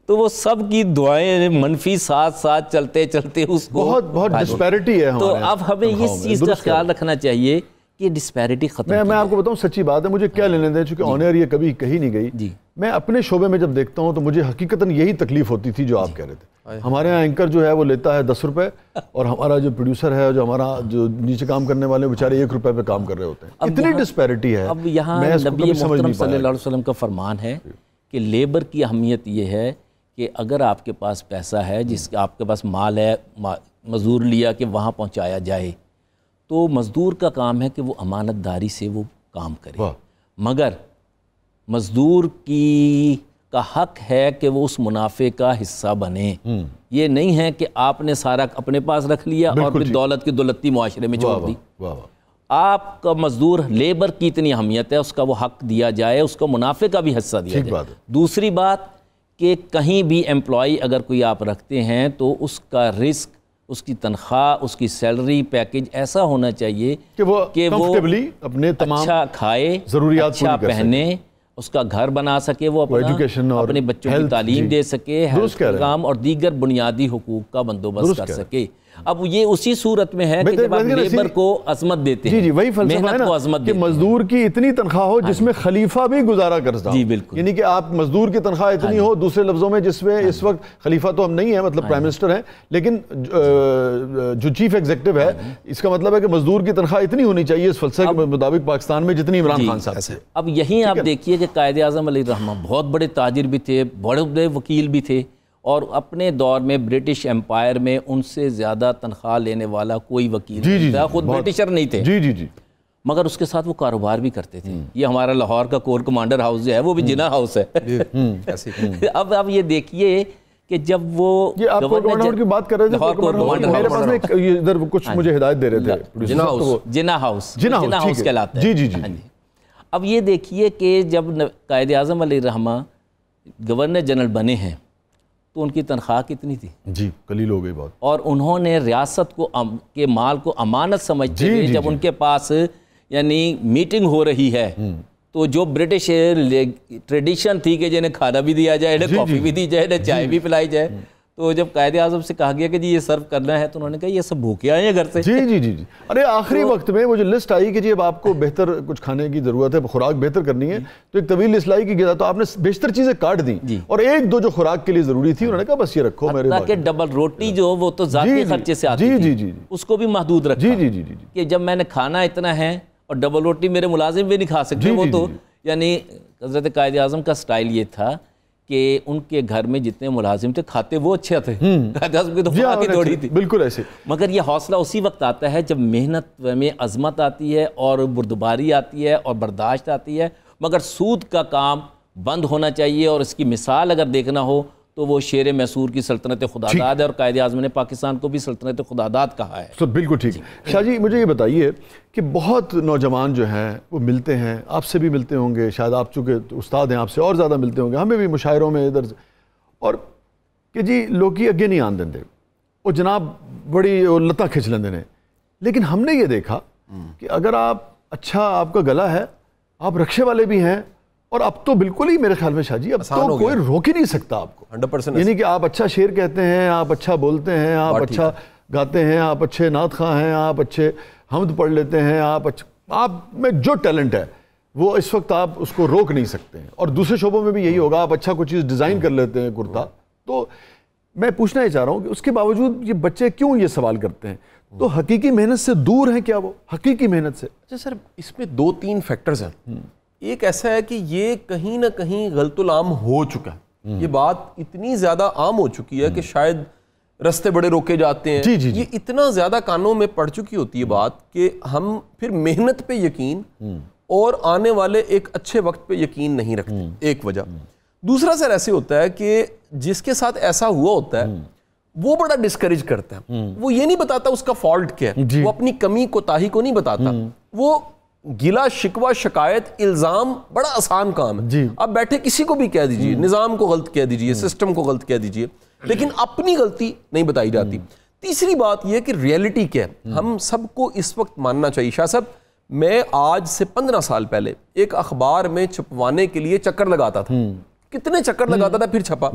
تو وہ سب کی دعائیں منفی ساتھ چلتے اس کو بہت ڈسپیرٹی ہے. تو اب ہمیں اس چیز کا خیال رکھنا چاہیے کہ ڈسپیرٹی ختم. میں آپ کو بتاؤں سچی بات ہے، مجھے کیا لینے دیں، چونکہ آن ایئر یہ کبھی کہی نہیں گئی. میں اپنے شعبے میں جب دیکھتا ہوں تو مجھے حقیقتاً یہی تکلیف ہوتی تھی جو آپ کہہ رہے تھے. ہمارے یہاں اینکر جو ہے وہ لیتا ہے 10 روپے، اور ہمارا جو پروڈیوسر ہے، جو ہمارا جو نیچے کام کرنے والے بیچارے 1 روپے پہ کام کر رہے ہوتے ہیں. اتنی ڈسپیرٹی ہے. اب یہاں نبی محترم صلی اللہ علیہ وسلم کا فرمان ہے کہ لیبر کی اہمیت یہ ہے کہ اگر آپ کے پاس پیسہ ہے، جس کا آپ کے پاس مال ہے، مزدور لیا کہ وہاں پہنچایا جائے، تو مزدور کا کام ہے کہ وہ امانت داری سے وہ کام کرے. مگر مزدور کا حق ہے کہ وہ اس منافع کا حصہ بنے. یہ نہیں ہے کہ آپ نے سارا اپنے پاس رکھ لیا اور پھر دولت کی دولتی معاشرے میں چھوڑ دی. آپ کا مزدور لیبر کی اتنی اہمیت ہے، اس کا وہ حق دیا جائے، اس کو منافع کا بھی حصہ دیا جائے. دوسری بات کہ کہیں بھی امپلائی اگر کوئی آپ رکھتے ہیں تو اس کا رزق، اس کی تنخواہ، اس کی سیلری پیکج ایسا ہونا چاہیے کہ وہ اپنے تمام اچھا کھائے، ضروریات اچھا پہنے، اس کا گھر بنا سکے، وہ اپنے بچوں کی تعلیم دے سکے، ہیلتھ کام اور دیگر بنیادی حقوق کا بندوبست کر سکے. اب یہ اسی صورت میں ہے کہ جب آپ لیبر کو عظمت دیتے ہیں، وہی فلسفہ ہے نا کہ مزدور کی اتنی تنخواہ ہو جس میں خلیفہ بھی گزارا کرتا ہو. یعنی کہ آپ مزدور کی تنخواہ اتنی ہو، دوسرے لفظوں میں جس میں اس وقت خلیفہ تو ہم نہیں ہیں، مطلب پرائم منسٹر ہیں، لیکن جو چیف ایگزیکٹو ہے، اس کا مطلب ہے کہ مزدور کی تنخواہ اتنی ہونی چاہیے اس فلسفے کے مطابق پاکستان میں جتنی عمران خان صاحب سے. اب یہیں آپ دیکھیے کہ قائد اعظم علیہ الرحمہ بہت بڑے تاجر بھی تھے، بڑے بڑے وکیل بھی تھے، اور اپنے دور میں برٹش امپائر میں ان سے زیادہ تنخواہ لینے والا کوئی وکیل نہیں تھا، خود برٹشر نہیں تھے، مگر اس کے ساتھ وہ کاروبار بھی کرتے تھے. یہ ہمارا لاہور کا کور کمانڈر ہاؤس جو ہے وہ بھی جناح ہاؤس ہے. اب یہ دیکھیے کہ جب وہ گورنر کی بات کر رہے تھے، میرے پاس ادھر کچھ مجھے ہدایت دے رہے تھے، جناح ہاؤس کہلاتا ہے. اب یہ دیکھیے کہ جب قائد اعظم علیہ الرحمہ گورنر جنرل بنے ہیں تو ان کی تنخواہ کتنی تھی؟ جی قلیل ہو گئی بہت. اور انہوں نے ریاست کو کے مال کو امانت سمجھتے ہوئے جب ان کے پاس یعنی میٹنگ ہو رہی ہے تو جو برٹش ٹریڈیشن تھی کہ جنہیں کھانا بھی دیا جائے, انہیں کافی بھی دی جائے, انہیں چائے بھی پلائی جائے, تو جب قائد اعظم سے کہا گیا کہ جی یہ سرو کرنا ہے تو انہوں نے کہا یہ سب بھوکے آئے ہیں گھر سے. جی. ارے آخری وقت میں وہ جو لسٹ آئی کہ جی اب آپ کو بہتر کچھ کھانے کی ضرورت ہے, خوراک بہتر کرنی ہے, تو ایک طویل اصلاحی کی غذا, تو آپ نے بیشتر چیزیں کاٹ دیں اور ایک دو جو خوراک کے لیے ضروری تھی انہوں نے کہا بس یہ رکھو میرے تاکہ ڈبل روٹی جو وہ تو ذاتی خرچے سے آتی تھی اس کو بھی محدود رکھا کہ جب میں نے کھانا اتنا ہے اور ڈبل روٹی میرے ملازم بھی نہیں کھا سکتے. وہ تو یعنی حضرت قائد اعظم کا سٹائل یہ تھا کہ ان کے گھر میں جتنے ملازم تھے کھاتے وہ اچھے تھے, قائد اعظم کی تو خوراک کی دوڑی تھی. بالکل ایسے. مگر یہ حوصلہ اسی وقت آتا ہے جب محنت میں عظمت آتی ہے اور بردباری آتی ہے اور برداشت آتی ہے. مگر سود کا کام بند ہونا چاہیے, اور اس کی مثال اگر دیکھنا ہو تو وہ شیر میسور کی سلطنت خداداد ہے, اور قائد اعظم نے پاکستان کو بھی سلطنت خداداد کہا ہے. تو بالکل ٹھیک. شاہ جی مجھے یہ بتائیے کہ بہت نوجوان جو ہیں وہ ملتے ہیں, آپ سے بھی ملتے ہوں گے, شاید آپ چونکہ استاد ہیں آپ سے اور زیادہ ملتے ہوں گے, ہمیں بھی مشاعروں میں ادھر سے, اور کہ جی لوکی اگے نہیں آن دیں وہ جناب بڑی لتاں کھچ لیندے نے. لیکن ہم نے یہ دیکھا کہ اگر آپ اچھا آپ کا گلا ہے, آپ رکشے والے بھی ہیں, اور اب تو بالکل ہی میرے خیال میں شاہ جی اب تو کوئی روک ہی نہیں سکتا آپ کو, 100%. یعنی کہ آپ اچھا شعر کہتے ہیں, آپ اچھا بولتے ہیں, آپ اچھا گاتے ہیں, آپ اچھے نعت خواں ہیں, آپ اچھے حمد پڑھ لیتے ہیں, آپ میں جو ٹیلنٹ ہے وہ اس وقت آپ اس کو روک نہیں سکتے ہیں. اور دوسرے شعبوں میں بھی یہی ہوگا, آپ اچھا کوئی چیز ڈیزائن کر لیتے ہیں کرتا. تو میں پوچھنا یہ چاہ رہا ہوں کہ اس کے باوجود یہ بچے کیوں یہ سوال کرتے ہیں؟ تو حقیقی محنت سے دور ہیں کیا وہ, حقیقی محنت سے؟ اچھا سر, اس میں 2-3 فیکٹرز ہیں. ایک ایسا ہے کہ یہ کہیں نہ کہیں غلط العام ہو چکا ہے, یہ بات اتنی زیادہ عام ہو چکی ہے کہ شاید رستے بڑے روکے جاتے ہیں. یہ اتنا زیادہ کانوں میں پڑ چکی ہوتی ہے بات کہ ہم پھر محنت پہ یقین اور آنے والے ایک اچھے وقت پہ یقین نہیں رکھتے, ایک وجہ. دوسرا سر ایسے ہوتا ہے کہ جس کے ساتھ ایسا ہوا ہوتا ہے وہ بڑا ڈسکریج کرتا ہے, وہ یہ نہیں بتاتا اس کا فالٹ کیا ہے, وہ اپنی کمی کوتاہی کو نہیں بتاتا, وہ گلا شکوہ شکایت الزام بڑا آسان کام ہے. آپ بیٹھے کسی کو بھی کہہ دیجئے, نظام کو غلط کہہ دیجئے, سسٹم کو غلط کہہ دیجئے, لیکن اپنی غلطی نہیں بتائی جاتی. تیسری بات یہ کہ ریئلٹی کیا ہے, ہم سب کو اس وقت ماننا چاہیے. شاہ صاحب میں آج سے 15 سال پہلے ایک اخبار میں چھپوانے کے لیے چکر لگاتا تھا, کتنے چکر لگاتا تھا پھر چھپا.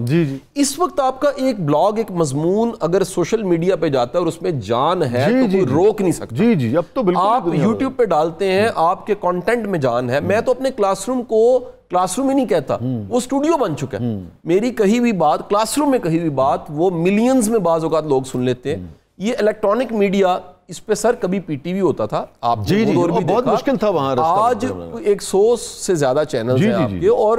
اس وقت آپ کا ایک بلاگ, ایک مضمون اگر سوشل میڈیا پہ جاتا ہے اور اس میں جان ہے تو کوئی روک نہیں سکتا. اب تو بالکل آپ یوٹیوب پہ ڈالتے ہیں, آپ کے کانٹینٹ میں جان ہے. میں تو اپنے کلاس روم کو کلاس روم ہی نہیں کہتا, وہ اسٹوڈیو بن چکا ہے. میری کہی ہوئی بات, کلاس روم میں کہی ہوئی بات, وہ ملینز میں بعض اوقات لوگ سن لیتے ہیں. یہ الیکٹرانک میڈیا, اس پہ سر کبھی پی ٹی وی ہوتا تھا, آپ بہت مشکل تھا وہاں, آج 100 سے زیادہ چینلز ہیں آپ کے. اور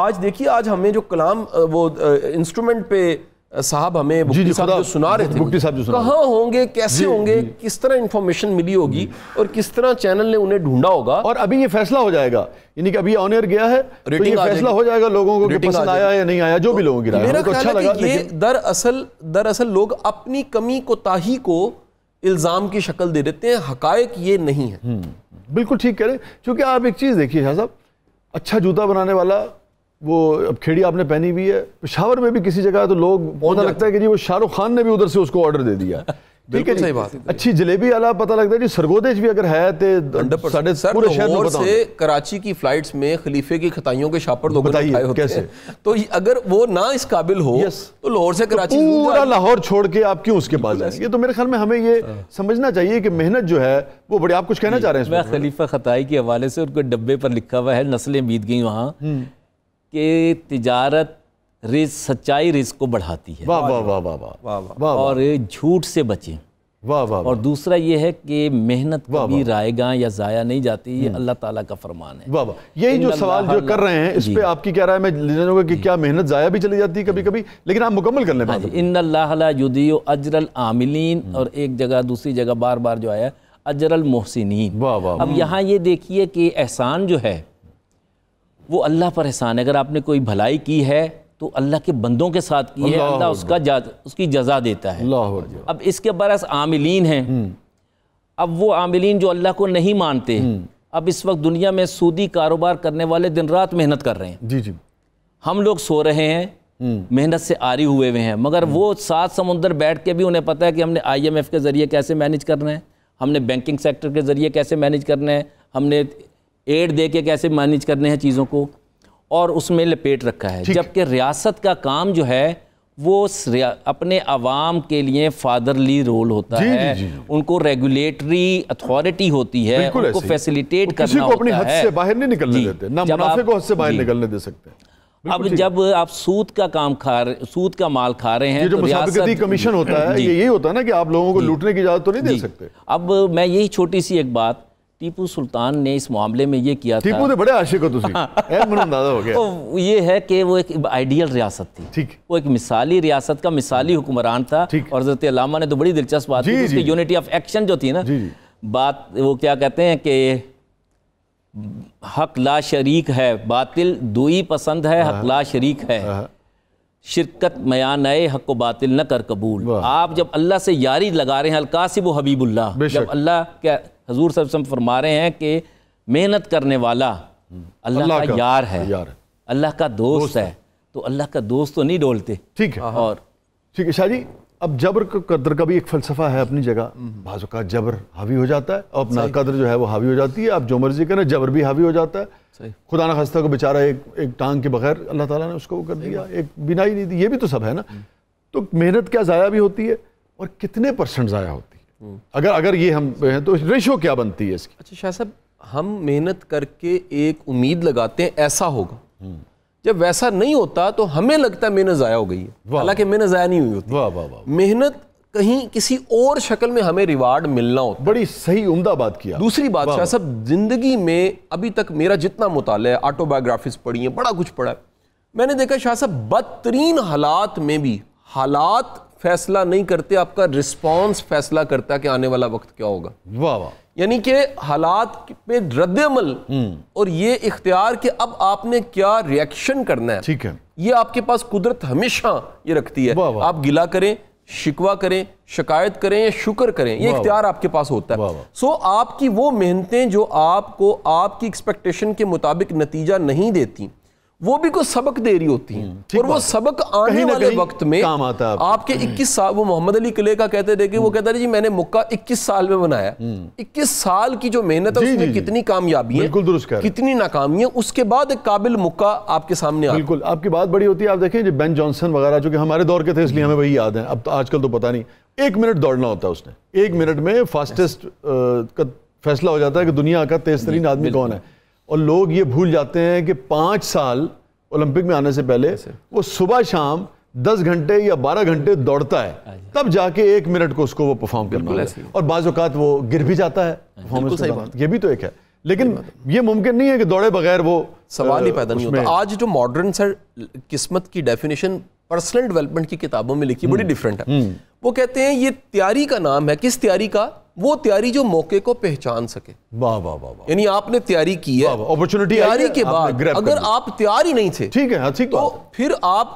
آج دیکھیے, آج ہمیں جو کلام وہ انسٹرومنٹ پہ صاحب ہمیں مفتی صاحب جو سنا رہے تھے, کہاں ہوں گے, کیسے ہوں گے, کس طرح انفارمیشن ملی ہوگی, اور کس طرح چینل نے انہیں ڈھونڈا ہوگا. اور ابھی یہ فیصلہ ہو جائے گا, یعنی کہ ابھی آن ایئر گیا ہے تو یہ فیصلہ ہو جائے گا لوگوں کو کہ پسند آیا یا نہیں آیا, جو بھی لوگوں کی رائے. میرا خیال ہے کہ یہ دراصل لوگ اپنی کمی کوتاہی کو الزام کی شکل دے دیتے ہیں, حقائق یہ نہیں ہے. بالکل ٹھیک کہہ رہے ہیں, کیونکہ آپ ایک چیز دیکھیے شاہ صاحب, اچھا جوتا بنانے والا, وہ اب کھیڑی آپ نے پہنی بھی ہے, پشاور میں بھی کسی جگہ تو لوگ پتہ لگتا ہے کہ جی وہ شاہ رخ خان نے بھی ادھر سے اس کو آرڈر دے دیا. ٹھیک ہے جی, اچھی جلیبی والا پتہ لگتا ہے جی سرگودیش بھی اگر ہے تو پورے شہر میں پتہ سے کراچی کی فلائٹس میں خلیفے کی خطائیوں کے شاپر لوگوں نے اٹھائے ہوتے ہیں. تو اگر وہ نہ اس قابل ہو تو لاہور سے کراچی پورا لاہور چھوڑ کے آپ کیوں اس کے پاس جائیں گے؟ تو میرے خیال میں ہمیں یہ سمجھنا چاہیے کہ محنت جو ہے وہ بڑی. آپ کچھ کہنا چاہ رہے ہیں؟ میں خلیفہ خطائی کے حوالے سے ان کو ڈبے پر لکھا ہوا ہے, نسلیں بیت گئیں وہاں, کہ تجارت سچائی رزق کو بڑھاتی ہے, اور جھوٹ سے بچیں. اور دوسرا یہ ہے کہ محنت کبھی رائے گاں یا ضائع نہیں جاتی, یہ اللہ تعالیٰ کا فرمان ہے. یہی جو سوال جو کر رہے ہیں اس پہ آپ کی کیا رائے؟ میں لینا چاہوں گا کہ کیا محنت ضائع بھی چلی جاتی ہے کبھی کبھی, لیکن آپ مکمل کر لیں. ان اللہ لا یضیع اجر العاملین, اور ایک جگہ دوسری جگہ بار بار جو آیا اجر المحسنین. اب یہاں یہ دیکھیے کہ احسان جو ہے وہ اللہ پر احسان ہے. اگر آپ نے کوئی بھلائی کی ہے تو اللہ کے بندوں کے ساتھ کی ہے, اللہ اس کی جزا دیتا ہے. اب اس کے برعکس عاملین ہیں, اب وہ عاملین جو اللہ کو نہیں مانتے, اب اس وقت دنیا میں سودی کاروبار کرنے والے دن رات محنت کر رہے ہیں. ہم لوگ سو رہے ہیں محنت سے آری ہوئے ہیں، مگر وہ 7 سمندر بیٹھ کے بھی انہیں پتہ ہے کہ ہم نے IMF کے ذریعے کیسے مینیج کرنا ہے، ہم نے بینکنگ سیکٹر کے ذریعے کیسے مینیج کرنا ہے، ہم نے ایڈ دے کے کیسے مینیج کرنے ہیں چیزوں کو، اور اس میں لپیٹ رکھا ہے. جبکہ ریاست کا کام جو ہے وہ اپنے عوام کے لیے فادرلی رول ہوتا ہے، ان کو ریگولیٹری اتھارٹی ہوتی ہے، ان کو فیسیلیٹیٹ کرنا ہوتا ہے. کسی کو اپنی حد سے باہر نہیں نکلنے دیتے، نہ منافع کو حد سے باہر نکلنے دے سکتے. اب جب آپ سود کا کام سود کا مال کھا رہے ہیں، جو مسابقتی کمیشن ہوتا ہے یہی ہوتا ہے نا کہ آپ لوگوں کو لوٹنے کی اجازت تو نہیں دے سکتے. اب میں یہی چھوٹی سی ایک بات، ٹیپو سلطان نے اس معاملے میں یہ کیا تھا. ٹیپو نے بڑے عاشق ہو تسی، مجھے اندازہ ہو گیا. یہ ہے کہ وہ ایک آئیڈیل ریاست تھی، وہ ایک مثالی ریاست کا مثالی حکمران تھا. اور حضرت علامہ نے تو بڑی دلچسپ بات کی، اس کی یونٹی آف ایکشن جو تھی نا بات، وہ کیا کہتے ہیں کہ حق لا شریک ہے، باطل دوئی پسند ہے، حق لا شریک ہے، شرکت میان اے حق و باطل نہ کر قبول. آپ جب اللہ سے یاری لگا رہے ہیں، القاسب و حبیب اللہ، جب اللہ کے حضور صلی اللہ علیہ وسلم فرما رہے ہیں کہ محنت کرنے والا اللہ کا یار ہے، اللہ کا دوست ہے، تو اللہ کا دوست تو نہیں ڈولتے. ٹھیک ہے. اور ٹھیک ہے شاہ جی، اب جبر قدر کا بھی ایک فلسفہ ہے اپنی جگہ. بعض اوقات جبر حاوی ہو جاتا ہے اور اپنا قدر جو ہے وہ حاوی ہو جاتی ہے. آپ جو مرضی کریں، جبر بھی حاوی ہو جاتا ہے. خدا نہ خواستہ کو بیچارہ ایک ٹانگ کے بغیر اللہ تعالیٰ نے اس کو کر دیا، ایک بینائی نہیں دی. یہ بھی تو سب ہے نا. تو محنت کیا ضائع بھی ہوتی ہے اور کتنے % ضائع ہوتی ہے؟ اگر یہ ہم تو ریشو کیا بنتی ہے اس کی؟ اچھا شاہ صاحب، ہم محنت کر کے ایک امید لگاتے ہیں ایسا ہوگا، جب ویسا نہیں ہوتا تو ہمیں لگتا ہے محنت ضائع ہو گئی ہے، حالانکہ محنت ضائع نہیں ہوئی ہوتی. محنت کہیں کسی اور شکل میں ہمیں ریوارڈ ملنا ہوتا. بڑی صحیح عمدہ بات کیا. دوسری بات شاہ صاحب، زندگی میں ابھی تک میرا جتنا مطالعہ ہے، آٹو بایوگرافیز پڑھی ہیں، بڑا کچھ پڑھا ہے، میں نے دیکھا شاہ صاحب بدترین حالات میں بھی حالات فیصلہ نہیں کرتے، آپ کا رسپانس فیصلہ کرتا ہے کہ آنے والا وقت کیا ہوگا. واہ واہ. یعنی کہ حالات پہ رد عمل اور یہ اختیار کہ اب آپ نے کیا ریئیکشن کرنا ہے، ٹھیک ہے، یہ آپ کے پاس قدرت ہمیشہ یہ رکھتی ہے. آپ گلہ کریں، شکوہ کریں، شکایت کریں یا شکر کریں، یہ اختیار آپ کے پاس ہوتا ہے. سو آپ کی وہ محنتیں جو آپ کو آپ کی ایکسپیکٹیشن کے مطابق نتیجہ نہیں دیتی، وہ بھی کوئی سبق دے رہی ہوتی ہیں، اور وہ سبق آنے والے وقت میں آپ کے 21 سال، وہ محمد علی قلعے کا کہتے تھے کہ وہ کہتا ہے جی میں نے مکہ 21 سال میں بنایا. 21 سال کی جو محنت ہے اس میں کتنی کامیابی ہے، کتنی ناکامی ہے، اس کے بعد ایک قابل مکہ آپ کے سامنے آتا ہے. بالکل آپ کی بات بڑی ہوتی ہے. آپ دیکھیں جو بین جانسن وغیرہ جو کہ ہمارے دور کے تھے اس لیے ہمیں وہی یاد ہیں، اب تو آج کل تو پتہ نہیں. 1 منٹ دوڑنا ہوتا ہے اس نے، 1 منٹ میں فاسٹسٹ کا فیصلہ ہو جاتا ہے کہ دنیا کا تیز ترین آدمی کون ہے. اور لوگ یہ بھول جاتے ہیں کہ 5 سال اولمپک میں آنے سے پہلے وہ صبح شام 10 گھنٹے یا 12 گھنٹے دوڑتا ہے، تب جا کے 1 منٹ کو اس کو وہ پرفارم کرنا ہے. اور بعض اوقات وہ گر بھی جاتا ہے پرفارمنس کے دوران، یہ بھی تو ایک ہے. لیکن یہ ممکن نہیں ہے کہ دوڑے بغیر وہ سوال ہی پیدا نہیں ہوتا. آج جو ماڈرن سر قسمت کی ڈیفینیشن پرسنل ڈیولپمنٹ کی کتابوں میں لکھی بڑی ڈیفرنٹ ہے. وہ کہتے ہیں یہ تیاری کا نام ہے. کس تیاری کا؟ وہ تیاری جو موقع کو پہچان سکے. واہ واہ واہ. یعنی آپ نے تیاری کی ہے، اپرچونٹی تیاری کے بعد اگر آپ تیار ہی نہیں تھے، ٹھیک ہے، تو پھر آپ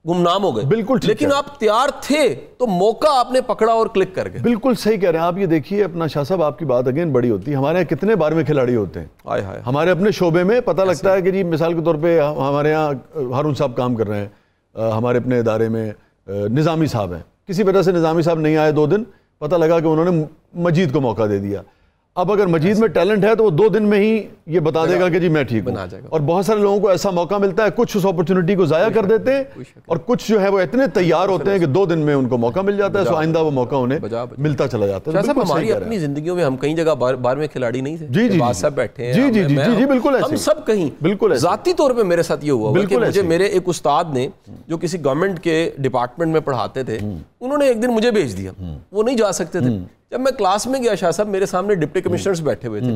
گمنام ہو گئے. بالکل. لیکن آپ تیار تھے تو موقع آپ نے پکڑا اور کلک کر گئے. بالکل صحیح کہہ رہے ہیں آپ. یہ دیکھیے اپنا شاہ صاحب، آپ کی بات اگین بڑی ہوتی ہے. ہمارے یہاں کتنے 12ویں کھلاڑی ہوتے ہیں ہمارے اپنے شعبے میں. پتہ لگتا ہے کہ جی مثال کے طور پہ ہمارے یہاں ہارون صاحب کام کر رہے ہیں ہمارے اپنے ادارے میں، نظامی صاحب ہیں. کسی وجہ سے نظامی صاحب نہیں آئے 2 دن، پتہ لگا کہ انہوں نے مجید کو موقع دے دیا. اب اگر مجید میں ٹیلنٹ ہے تو وہ 2 دن میں ہی یہ بتا دے گا کہ جی میں ٹھیک ہوں. اور بہت سارے لوگوں کو ایسا موقع ملتا ہے، کچھ اس اپرچونٹی کو ضائع کر دیتے ہیں اور کچھ جو ہے وہ اتنے تیار ہوتے ہیں کہ 2 دن میں ان کو موقع مل جاتا ہے، سو آئندہ وہ موقع انہیں ملتا چلا جاتا ہے. صاحب ہماری اپنی زندگیوں میں ہم کہیں جگہ 12ویں کھلاڑی نہیں تھے. جی جی صاحب بیٹھے ہیں. جی جی جی جی بالکل ایسے ہم سب کہیں. بالکل ذاتی طور پہ میرے ساتھ یہ ہوا کہ مجھے میرے ایک استاد نے جو کسی گورنمنٹ کے ڈپارٹمنٹ میں پڑھاتے تھے، انہوں نے ایک دن مجھے بھیج دیا. وہ نہیں جا سکتے تھے. جب میں کلاس میں گیا شاہ صاحب میرے سامنے ڈپٹی کمشنرز بیٹھے ہوئے تھے.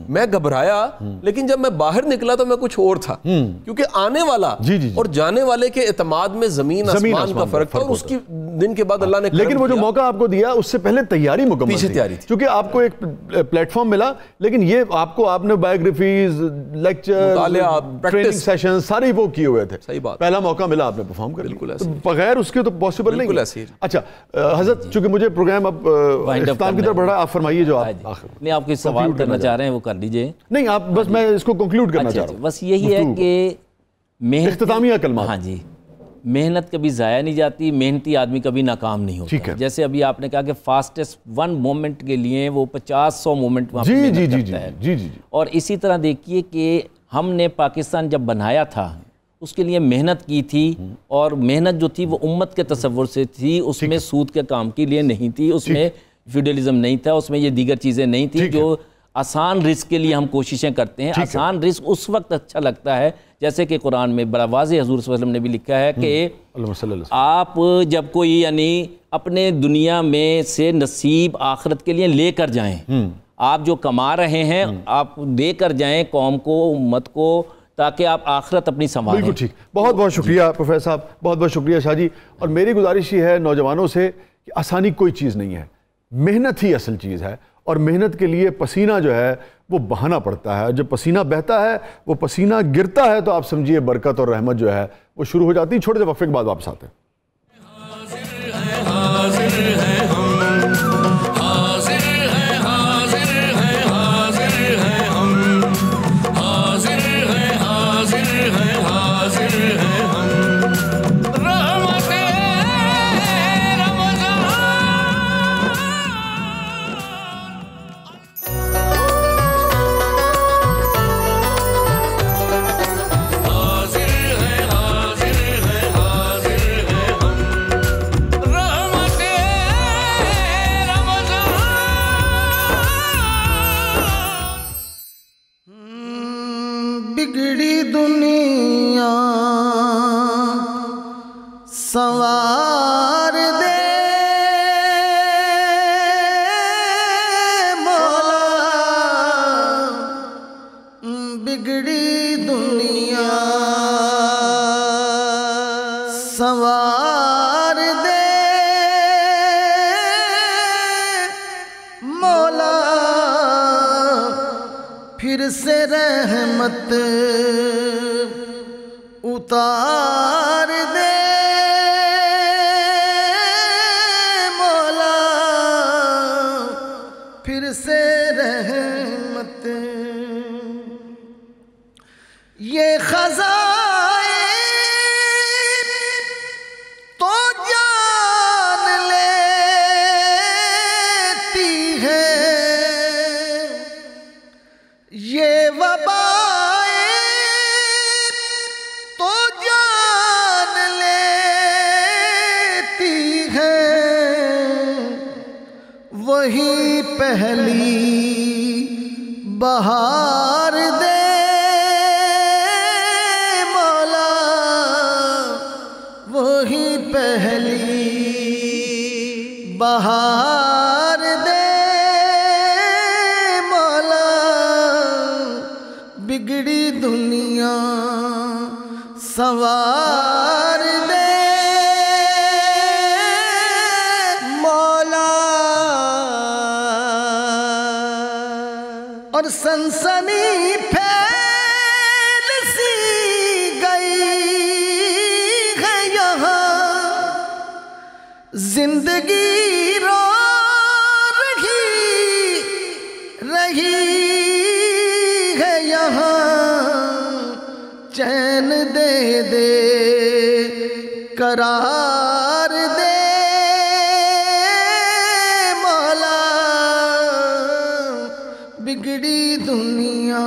میں گھبرایا، لیکن جب میں باہر نکلا تو میں کچھ اور تھا، کیونکہ آنے والا اور جانے والے کے اعتماد میں زمین آسمان کا فرق تھا. اور اس کی دن کے بعد اللہ نے لیکن وہ جو موقع آپ کو دیا اس سے پہلے تیاری مکمل تھی، کیونکہ آپ کو ایک پلیٹ فارم ملا. لیکن یہ آپ نے بایوگرافیز، لیکچر، ٹریننگ سیشن سارے وہ کیے ہوئے تھے. صحیح بات. پہلا موقع ملا آپ نے پرفارم کر لیا، بغیر اس کے تو پاسبل نہیں. اچھا حضرت، چونکہ مجھے پروگرام اب اختتام کی طرف بڑھ رہا ہے، آپ فرمائیے جو آپ نہیں آپ کوئی سوال کرنا چاہ رہے ہیں وہ کر لیجئے. نہیں آپ بس میں اس کو کنکلوڈ کرنا چاہ رہا ہوں. بس یہی ہے کہ اختتامیہ کلمات. ہاں جی، محنت کبھی ضائع نہیں جاتی، محنتی آدمی کبھی ناکام نہیں ہوتا. جیسے ابھی آپ نے کہا کہ فاسٹسٹ 1 مومنٹ کے لیے وہ 50-100 مومنٹ وہاں پہ محنت کرتا ہے. اور اسی طرح دیکھیے کہ ہم نے پاکستان جب بنایا تھا اس کے لیے محنت کی تھی، اور محنت جو تھی وہ امت کے تصور سے تھی، اس میں سود کے کام کے لیے نہیں تھی، اس میں فیوڈلزم نہیں تھا، اس میں یہ دیگر چیزیں نہیں تھیں جو آسان رزق کے لیے ہم کوششیں کرتے ہیں. آسان رزق اس وقت اچھا لگتا ہے جیسے کہ قرآن میں بڑا واضح حضور صلی اللہ علیہ وسلم نے بھی لکھا ہے کہ آپ جب کوئی یعنی اپنے دنیا میں سے نصیب آخرت کے لیے لے کر جائیں، آپ جو کما رہے ہیں آپ دے کر جائیں قوم کو، امت کو، تاکہ آپ آخرت اپنی سنبھالیں. بالکل ٹھیک. بہت بہت شکریہ پروفیسر صاحب، بہت بہت شکریہ شاہ جی. اور میری گزارش یہ ہے نوجوانوں سے کہ آسانی کوئی چیز نہیں ہے، محنت ہی اصل چیز ہے، اور محنت کے لیے پسینہ جو ہے وہ بہانا پڑتا ہے. جب پسینہ بہتا ہے، وہ پسینہ گرتا ہے، تو آپ سمجھیے برکت اور رحمت جو ہے وہ شروع ہو جاتی ہے. چھوٹے سے وقفے کے بعد واپس آتے ہیں. بگڑی دنیا سنوار دے مولا، بگڑی دنیا سنوار دے مولا، پھر سے رحمت اتار دے مولا، پھر سے رحمت. یہ خزائن تو جان لیتی ہے، یہ وبائیں تو جان لیتی ہے، وہی پہلی بہار دے مولا، وہی پہلی بہار دے مولا، بگڑی دنیا سنوار دے مولا. اور سنسنی پھیل سی گئی ہے یہاں، زندگی رو رہی ہے یہاں، چین دے دے قرار دے مولا، بگڑی دنیا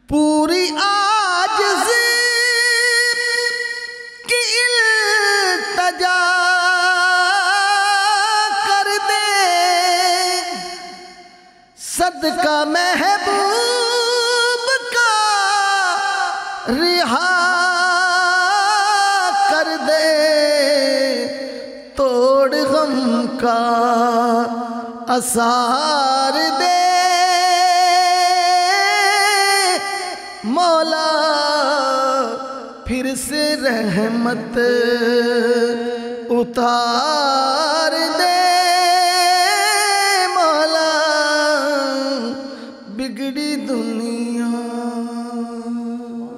پوری عاجزی کی التجا کر دے، صدقہ محبوب کا رہا کر دے، توڑ غم کا اثار دے مولا، پھر سے رحمت اتار دے مولا، بگڑی دنیا.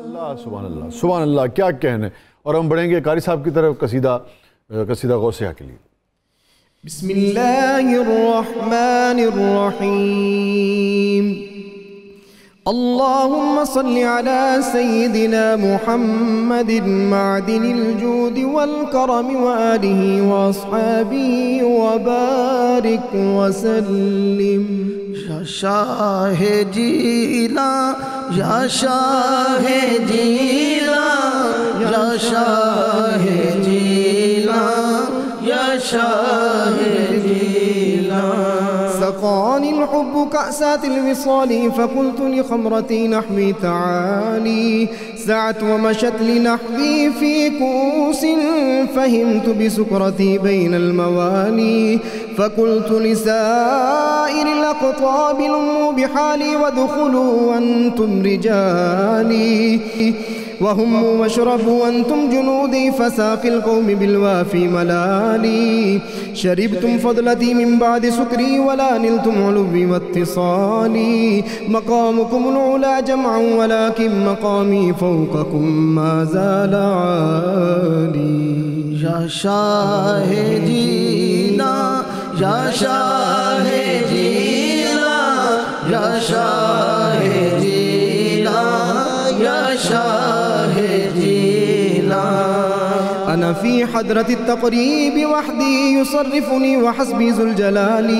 اللہ سبحان اللہ سبحان اللہ، کیا کہنے. اور ہم بڑھیں گے قاری صاحب کی طرف قصیدہ غوثیہ کے لیے. بسم اللہ الرحمن الرحیم. اللهم صل على سيدنا محمد معدن الجود والكرم وآله وأصحابه وبارك وسلم. یا شاہ جیلا یا شاہ جیلا یا شاہ جیلا یا شاہ جیلا. سقاني الحب كأسات الوصال فقلت لخمرتي نحوي تعالي. سعت ومشت لنحوي في كؤوس فهمت بسكرتي بين الموالي. فقلت لسائر الأقطاب لموا بحالي وادخلوا وأنتم رجالي. وهم واشربوا وأنتم جنودي فساقي القوم بالوافي ملالي. شربتم فضلتي من بعد سكري ولا نلتم علوي واتصالي. مقامكم العلا جمعا ولكن مقامي فوقكم ما زال عالي. یا شاہ جیلا یا شاہ جیلا یا شاہ جیلا یا شاہ جیلا. أنا في حضرة التقريب وحدي يصرفني وحسبي ذو الجلال.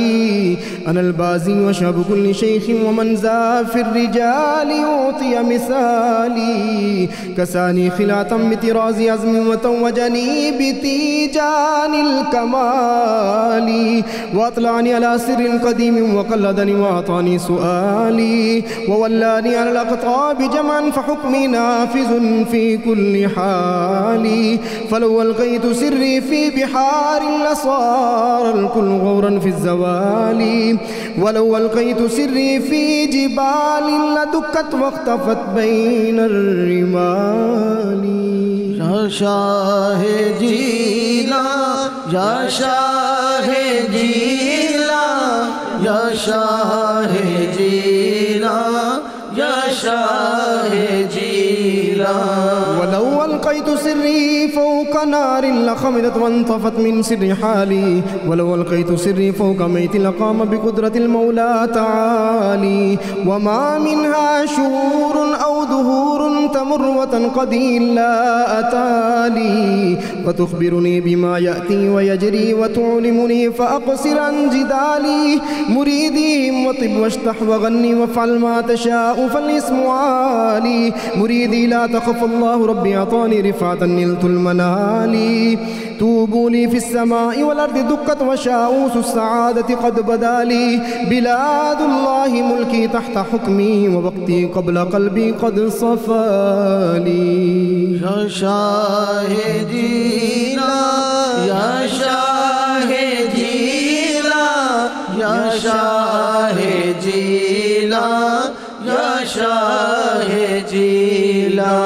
أنا البازي وشاب كل شيخ ومن ذا في الرجال أعطي مثالي. كساني خلاطا بطراز عزم وتوجني بتيجان الكمال. وأطلعني على سر قديم وقلدني وأعطاني سؤالي. وولاني على الأقطاب جمعا فحكمي نافذ في كل حال. فلو ألقيت سري في بحار لصار الكل غورا في الزوال. ولو ألقيت سري في جبال لدكت واختفت بين الرمال. یا شاہ جیلا یا شاہ جیلا یا شاہ جیلا یا شاہ جیلا. ولو ألقيت سري فوق نار لخمدت وانطفت من سر حالي. ولو ألقيت سري فوق ميت لقام بقدرة المولى تعالي. وما منها شهور أو دهور تمر وتنقضي إلا أتالي. وتخبرني بما يأتي ويجري وتعلمني فأقصر عن جدالي. مريدي وطب واشتح وغني وافعل ما تشاء فالاسم عالي. مريدي لا تخف الله ربي أعطاني رفعة نلت المنال. توبوا لي في السماء والأرض دكت وشاؤوس السعادة قد بدا لي. بلاد الله ملكي تحت حكمي ووقتي قبل قلبي قد صفى لي. یا شاہ جیلا یا شاہ جیلا یا شاہ جیلا یا شاہ جیلا.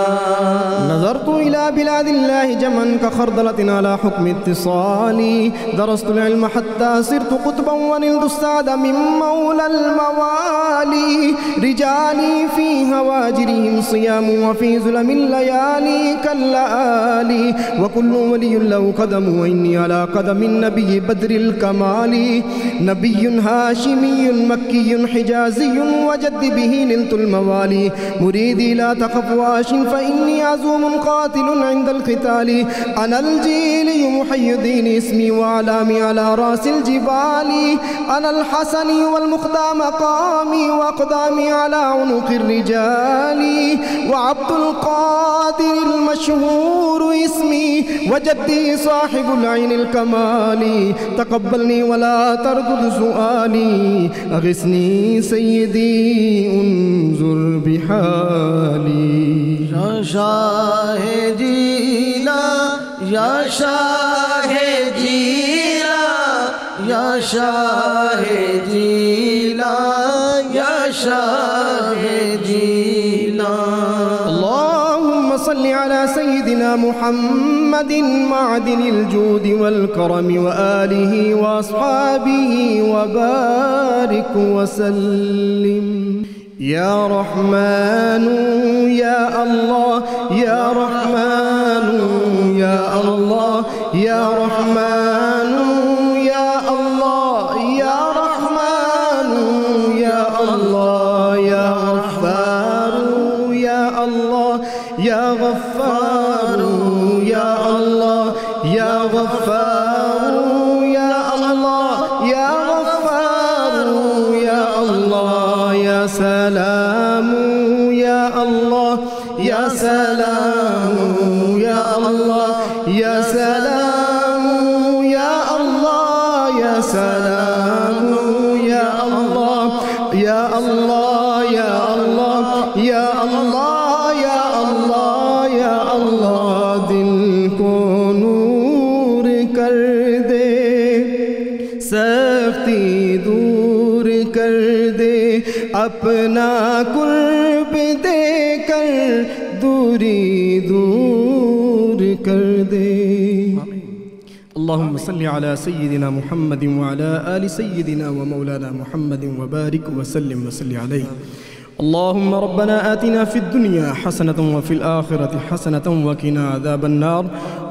نظرت إلى بلاد الله جمعا كخردلة على حكم اتصالي. درست العلم حتى صرت قطبا ونلت السعد من مولى الموالي. رجالي في هواجرهم صيام وفي ظلم الليالي كاللآلي. وكل ولي له قدم وإني على قدم النبي بدر الكمال. نبي هاشمي مكي حجازي وجد به نلت الموالي. مريدي لا تخف واش فإني عزوم قاتل عند القتال. أنا الجيلي محي الدين اسمي وعلامي على رأس الجبال. أنا الحسني والمخدى مقامي وأقدامي على عنق الرجال. وعبد القادر المشهور اسمي وجدي صاحب العين الكمال. تقبلني ولا تردد سؤالي. أغثني سيدي انظر بحالي. یا شاہ جیلا یا شاہ جیلا یا شاہ جیلا یا شاہ جیلا. اللهم صل على سيدنا محمد معدن الجود والكرم وآله وأصحابه وبارك وسلم. يا رحمن يا الله يا رحمن يا الله يا رحمن يا الله يا رحمن يا الله يا غفار يا غفار يا الله يا غفار يا الله يا سلام يا الله يا سلام يا الله يا سلام يا الله يا سلام يا الله يا الله يا الله يا الله يا الله يا الله دل کو نور کر دے سختی دور کر دے اپنا قرب دے کر دوری دور کر دے اللهم صل على سيدنا محمد وعلى آل سيدنا ومولانا محمد وبارك وسلم وصل عليه اللهم ربنا آتنا في الدنيا حسنة وفي الآخرة حسنة وقنا عذاب النار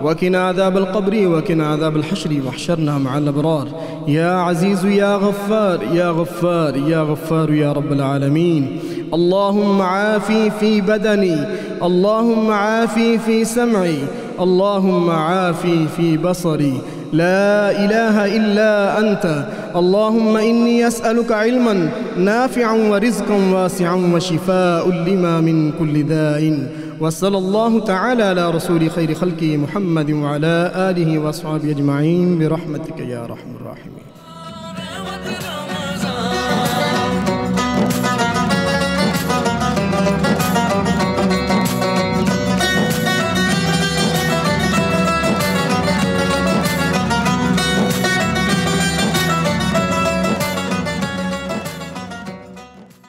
وقنا عذاب القبر وقنا عذاب الحشر واحشرنا مع الأبرار يا عزيز يا غفار يا غفار يا غفار يا رب العالمين اللهم عافي في بدني اللهم عافي في سمعي اللهم عافي في بصري لا إله إلا أنت اللهم إني أسألك علما نافعا ورزقا واسعا وشفاء لما من كل داء وصلى الله تعالى على رسول خير خلقه محمد وعلى آله وأصحابه أجمعين برحمتك يا أرحم الراحمين.